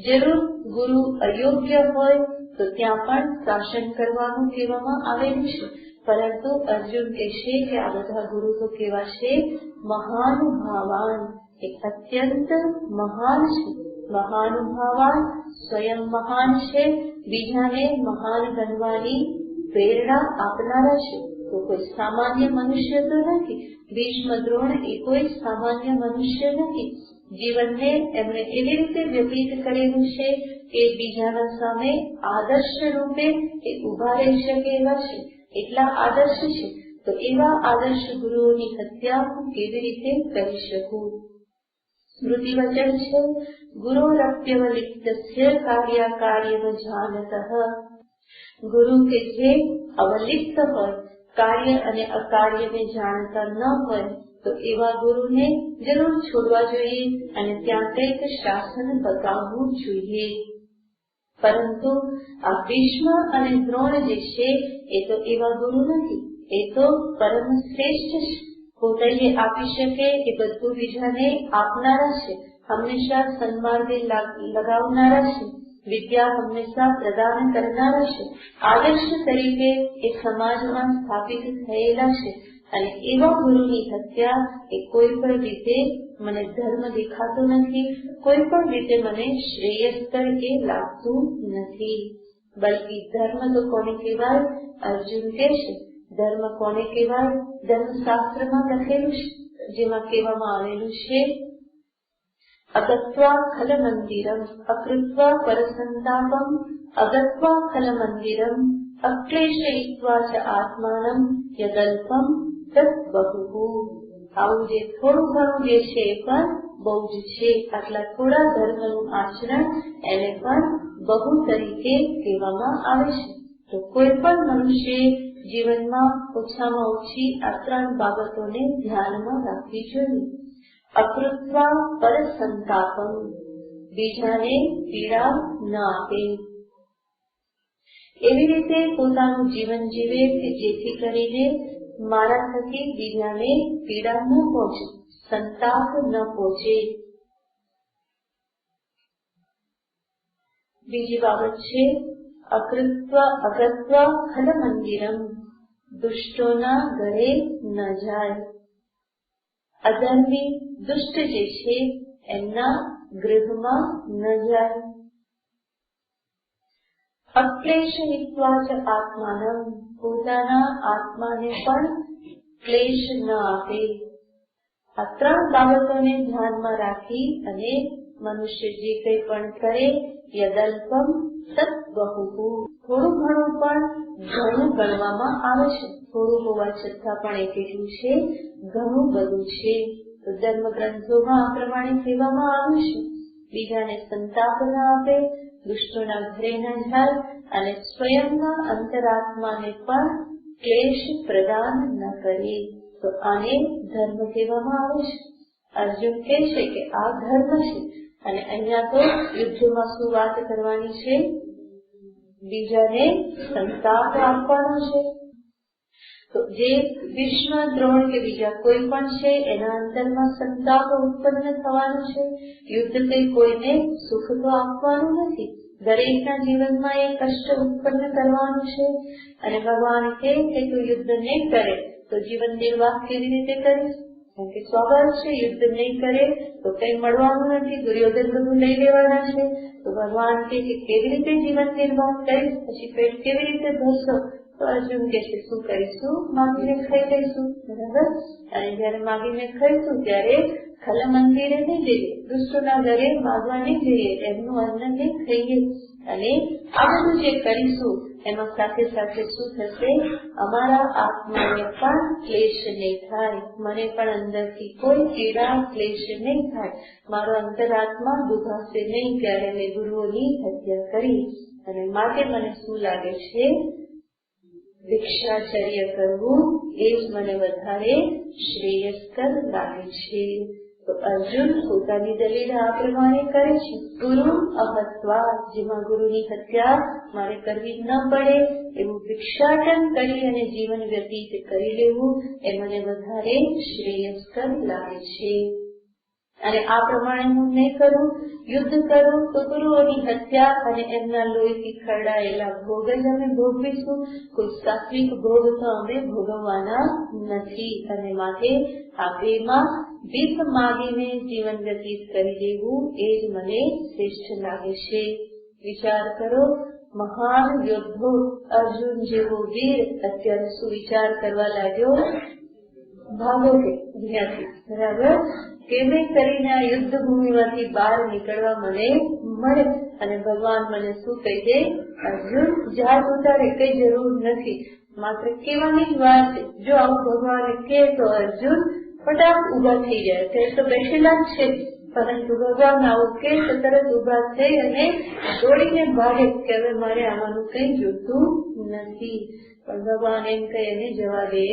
Speaker 2: જરૂર ગુરુ અયોગ્ય હોય તો ત્યાં પણ શાસન કરવાનું કહેવામાં આવેલું છે, પરંતુ અર્જુન કહેશે કે આ બધા ગુરુ તો કેવા છે? મહાનુભાવાન, એ અત્યંત મહાન છે. મહાનુભાવાન સ્વયં મહાન છે, બીજાને મહાન બનવાની પ્રેરણા આપનારા છે. તો કોઈ સામાન્ય મનુષ્ય તો નથી. ભીષ્મ દ્રોણ એ કોઈ સામાન્ય મનુષ્ય નથી. જીવનને એમણે એવી રીતે વ્યતીત કરેલું છે કે બીજાના સામે આદર્શ રૂપે એ ઉભા રહી શકે એવા છે, એટલા આદર્શ છે. તો એવા આદર્શ ગુરુઓની હત્યા હું કેવી રીતે કરી શકું? સ્મૃતિ વચન છે, ગુરોરપ્યવલિપ્તસ્ય કાર્યાકાર્યમ જાનતઃ. ગુરુ કે જે અવલિપ્ત હોય, કાર્ય અને અકાર્યને જાણતા ન હોય, તો એવા ગુરુને જરૂર છોડવા જોઈએ અને ત્યાં કંઈક શાસન બતાવવું જોઈએ. પરંતુ આ ભીષ્મ અને દ્રોણ જે છે એ તો એવા ગુરુ નથી. એ તો પરમ શ્રેષ્ઠ છે. પોતે જે આપી શકે એ બધું બીજાને આપનારા છે, હંમેશા સન્માર્ગે લગાવનારા છે, વિદ્યા હંમેશા પ્રદાન કરનારા છે, આદર્શ તરીકે એ સમાજમાં સ્થાપિત થયેલા છે. અને એવા ગુરુની હત્યા એ કોઈ પણ રીતે મને ધર્મ દેખાતો નથી, કોઈ પણ રીતે મને શ્રેયસ્કર કે લાગતું નથી. બલ્કિ ધર્મ તો કોને કહેવાય? અર્જુન કહે છે ધર્મ કોને કહેવાય? ધર્મશાસ્ત્રમાં લખેલું છે, જેમાં કહેવામાં આવેલું છે, અગત્વા ખલ મંદિરમ અકૃત્વા પરસંતાપમ અગત્વા ખલ મંદિરમ અક્લેશયિત્વા ચ આત્માનમ યદલ્પમ તદ બહુ. આવું જે થોડું ઘણું જે છે એ પણ બહુ જ છે. આટલા થોડા ધર્મનું આચરણ એને પણ બહુ તરીકે કહેવામાં આવે છે. તો કોઈ પણ મનુષ્ય જીવનમાં ઓછામાં ઓછી આ 3 બાબતોને ધ્યાનમાં રાખવી જોઈએ. અકૃત્વા પરસંતાપમ, બીજાને પીડા ન આપે. એવી રીતે પોતાનું જીવન જીવે કે જેથી કરીને મારા થકી બીજાને પીડા ન પહોંચે, સંતાપ ન પહોંચે. બીજી બાબત છે અગત્વા ખલ મંદિરમ, દુષ્ટોના ઘરે ન જાય. અધર્મી દુષ્ટ જે છે એમના ગૃહમાં ન જાય. અક્લેશયિત્વા ચ આત્માનમ, પોતાના આત્માને પણ ક્લેશ ન આપે. આ 3 બાબતોને ધ્યાનમાં રાખી અને મનુષ્ય જે કંઈ પણ કરે, યદલ્પમ તદ બહુ, થોડું ઘણું પણ ઘણું ગણવામાં આવે છે. થોડું હોવા છતાં પણ એ કેટલું છે? ઘણું બધું છે. તો ધર્મ ગ્રંથોમાં આ પ્રમાણે કહેવામાં આવ્યું છે, બીજાને સંતાપ ન આપે, દુષ્ટોના ઘરે ન જાય અને સ્વયંના અંતરાત્માને પણ ક્લેશ પ્રદાન ન કરે. તો આને ધર્મ કહેવામાં આવે છે. અર્જુન કહે છે કે આ ધર્મ છે. અને અહીંયા તો યુદ્ધમાં શું વાત કરવાની છે? બીજાને સંતાપ આપવાનો છે. તો જે ભીષ્મ દ્રોણ કે બીજા કોઈ પણ છે એના અંતરમાં સંતાપ ઉત્પન્ન થવાનો છે. યુદ્ધ કઈ કોઈને સુખ તો આપવાનું નથી, દરેકના જીવનમાં એ કષ્ટ ઉત્પન્ન કરવાનું છે. અને ભગવાન કહે કે તું યુદ્ધ નહીં કરે તો જીવન નિર્વાહ કેવી રીતે કરીશ? કેમ કે સ્વાભાવિક છે, યુદ્ધ નહીં કરે તો કઈ મળવાનું નથી, દુર્યોધન બધું લઈ લેવાના છે. તો ભગવાન કહે કે કેવી રીતે જીવન નિર્વાહ કરીશ, પછી પેટ કેવી રીતે ભરશો? તો અર્જુન કે છે શું કરીશું? માગીને ખાઈ લઈશું. બરાબર. અને જયારે માગીને ખાઈશું ત્યારે ખલ મંદિરે નહીં જઈએ, દુષ્ટોના ઘરે માગવા નહીં જઈએ, એમનું અન્ન નહીં ખાઈએ. અને આ બધું જે કરીશું એમાં સાથે સાથે શું થશે? અમારા આત્માને પણ ક્લેશ નહીં થાય, મને પણ અંદરથી કોઈ પીડા ક્લેશ નહીં થાય, મારો અંતરાત્મા દુભાશે નહીં ત્યારે મેં ગુરુઓની હત્યા કરી. અને માટે મને શું લાગે છે? ભિક્ષાચર્ય કરવું એ જ મને વધારે શ્રેયસ્કર લાગે છે. તો અર્જુન પોતાની દલીલ આ પ્રમાણે કરે છે. ગુરુ અહત્વા, જેમાં ગુરુની હત્યા મારે કરવી ન પડે એવું ભિક્ષાટન કરી અને જીવન વ્યતીત કરી લેવું એ મને વધારે શ્રેયસ્કર લાગે છે. અને આ પ્રમાણે હું નહીં કરું, યુદ્ધ કરું તો ગુરુઓની હત્યા અને એમના લોહીથી ખરડાયેલા ભોગ જ અમે ભોગવીશું. કોઈ સાત્વિક ભોગ તો અમે ભોગવવાના નથી. અને માટે આ બેમાં ભીખ માગીને જીવન વ્યતીત કરી દેવું એ જ મને શ્રેષ્ઠ લાગે છે. વિચાર કરો, મહાન યોદ્ધો અર્જુન જેવો વીર અત્યારે શું વિચાર કરવા લાગ્યો? ભાગો કે અહીંયાથી. બરાબર. કેવી કરીને આ યુદ્ધ ભૂમિમાંથી બહાર નીકળવા મને મળે. અને ભગવાન મને શું કહી દે? અર્જુન જા, તારે કઈ જરૂર નથી, માત્ર કહેવાની જ વાત છે. જો આવું ભગવાન કહે તો અર્જુન ફટાક ઉભા થઈ જાય. તે તો બેઠેલા જ છે, પરંતુ ભગવાન આવું કે તરત ઉભા થઈ અને દોડીને ભાગે કે હવે મારે આવાનું કઈ જોતું નથી. પણ ભગવાન એમ કહી એને જવા દે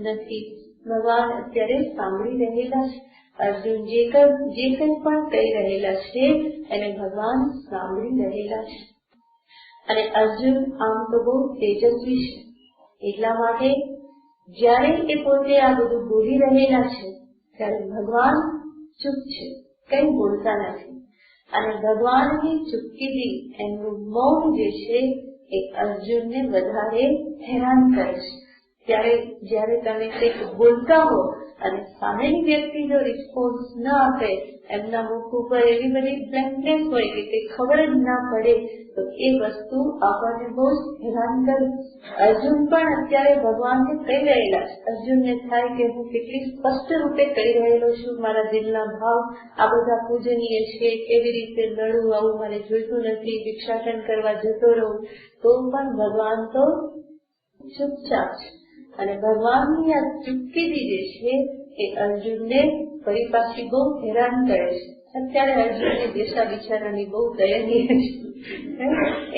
Speaker 2: નથી. ભગવાન અત્યારે સાંભળી રહેલા છે. અર્જુન જે કંઈ પણ કહી રહેલા છે એને ભગવાન સાંભળી રહેલા છે. અને અર્જુન આમ તો બહુ તેજસ્વી છે, એટલા માટે જયારે એ પોતે આ બધું બોલી રહેલા છે ત્યારે ભગવાન ચૂપ છે, કઈ બોલતા નથી. અને ભગવાનની ચૂપકીદી, એમનું મૌન જે છે એ અર્જુનને વધારે હેરાન કરે છે. ત્યારે જયારે તમે કંઈક બોલતા હો અને સામેની વ્યક્તિ જો રિસ્પોન્સ ન આપે, એમના મુખ ઉપર એવી બધી બ્લેન્કનેસ હોય કે કંઈ ખબર જ ના પડે, તો એ વસ્તુ આપણને બહુ હેરાન કરે. અર્જુન પણ અત્યારે ભગવાનને કહી રહેલા છે. અર્જુનને થાય કે હું કેટલી સ્પષ્ટ રૂપે કહી રહેલો છું, મારા દિલના ભાવ આ બધા પૂજનીય છે, કેવી રીતે લડવું આવું મને જોઈતું નથી, ભિક્ષાટન કરવા જતો રહું. તો પણ ભગવાન તો ચૂપચાપ છે. અને ભગવાનની આ ચૂપકીદી જે છે એ અર્જુનને ફરી પાછી બહુ હેરાન કરે છે. અત્યારે અર્જુનની દિશા બિચારાની બહુ દયનીય છે.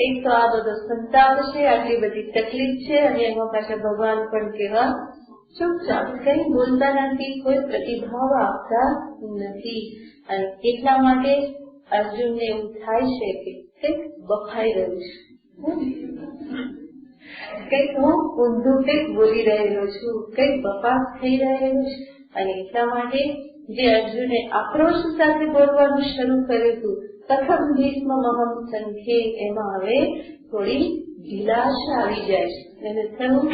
Speaker 2: એક તો આ બધો સંતાપ છે, આટલી બધી તકલીફ છે, અને એમાં પાછા ભગવાન પણ કેવા ચૂપચાપ, કઈ બોલતા નથી, કોઈ પ્રતિભાવ આપતા નથી. અને એટલા માટે અર્જુનને એવું થાય છે કે કંઈક બફાઈ રહ્યું છે, કંઈક હું ઊંધું કંઈક બોલી રહેલો છું, કંઈક બપાસ થઈ રહેલું છે. અને એટલા માટે જે અર્જુને આક્રોશ સાથે બોલવાનું શરૂ કર્યું હતું, કથમ ભીષ્મ મહમ સંખ્યે, એમાં હવે થોડી ઢીલાશ આવી જાય છે. એને થયું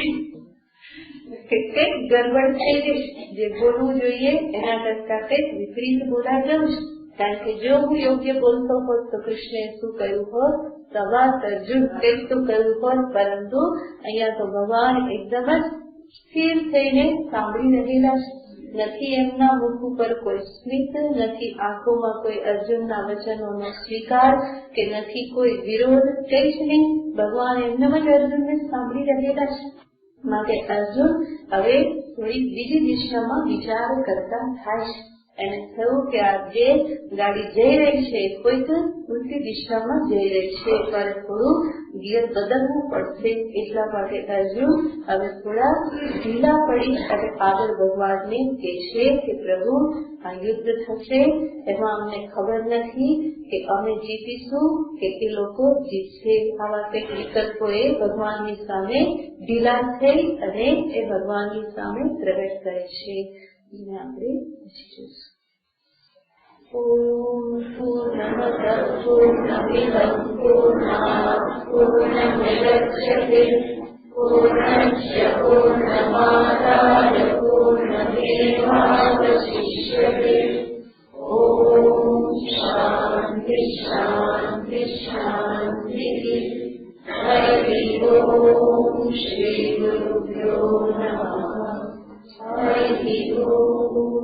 Speaker 2: કે કંઈક ગડબડ થઈ ગઈ, જે બોલવું જોઈએ એના કરતા કંઈક વિપરીત બોલાઈ ગયું છે. કારણ કે જો હું યોગ્ય બોલતો હોત તો કૃષ્ણે શું કહ્યું હોત? સવાત અર્જુન, કંઈક તો કહ્યું હોત. પરંતુ અહીંયા તો ભગવાન એકદમ જ સ્થિર થઈને સાંભળી રહેલા છે. નથી એમના મુખ ઉપર કોઈ સ્મિત, નથી આંખોમાં કોઈ અર્જુનના વચનોનો સ્વીકાર, કે નથી કોઈ વિરોધ, કંઈ જ નહીં. ભગવાન એમનામ જ અર્જુનને સાંભળી રહેલા છે. માટે અર્જુન હવે થોડી બીજી દિશામાં વિચાર કરતા થાય છે. એને થયું કે આ જે ગાડી જઈ રહી છે કોઈક ઉલટી દિશામાં જઈ રહી છે, મારે થોડું ગિયર બદલવું પડશે. એટલા માટે અર્જુન હવે થોડા ઢીલા પડી અને આગળ ભગવાનને કહે છે કે પ્રભુ આ યુદ્ધ થશે, એમાં અમને ખબર નથી કે અમે જીતીશું કે એ લોકો જીતશે. આવા કંઈક વિકલ્પોએ ભગવાનની સામે ઢીલા થઈ અને એ ભગવાનની સામે પ્રગટ કરે છે. એને આપણે ઓમ પૂર્ણમદ પૂર્ણમિદં પૂર્ણાત પૂર્ણમુદચ્યતે પૂર્ણસ્ય પૂર્ણમાદાય પૂર્ણમેવાવશિષ્યતે. ઓમ શાંતિ શાંતિ શાંતિ. હરિ ઓમ.
Speaker 1: શ્રી ગુરુભ્યો નમઃ. હરિ ઓમ.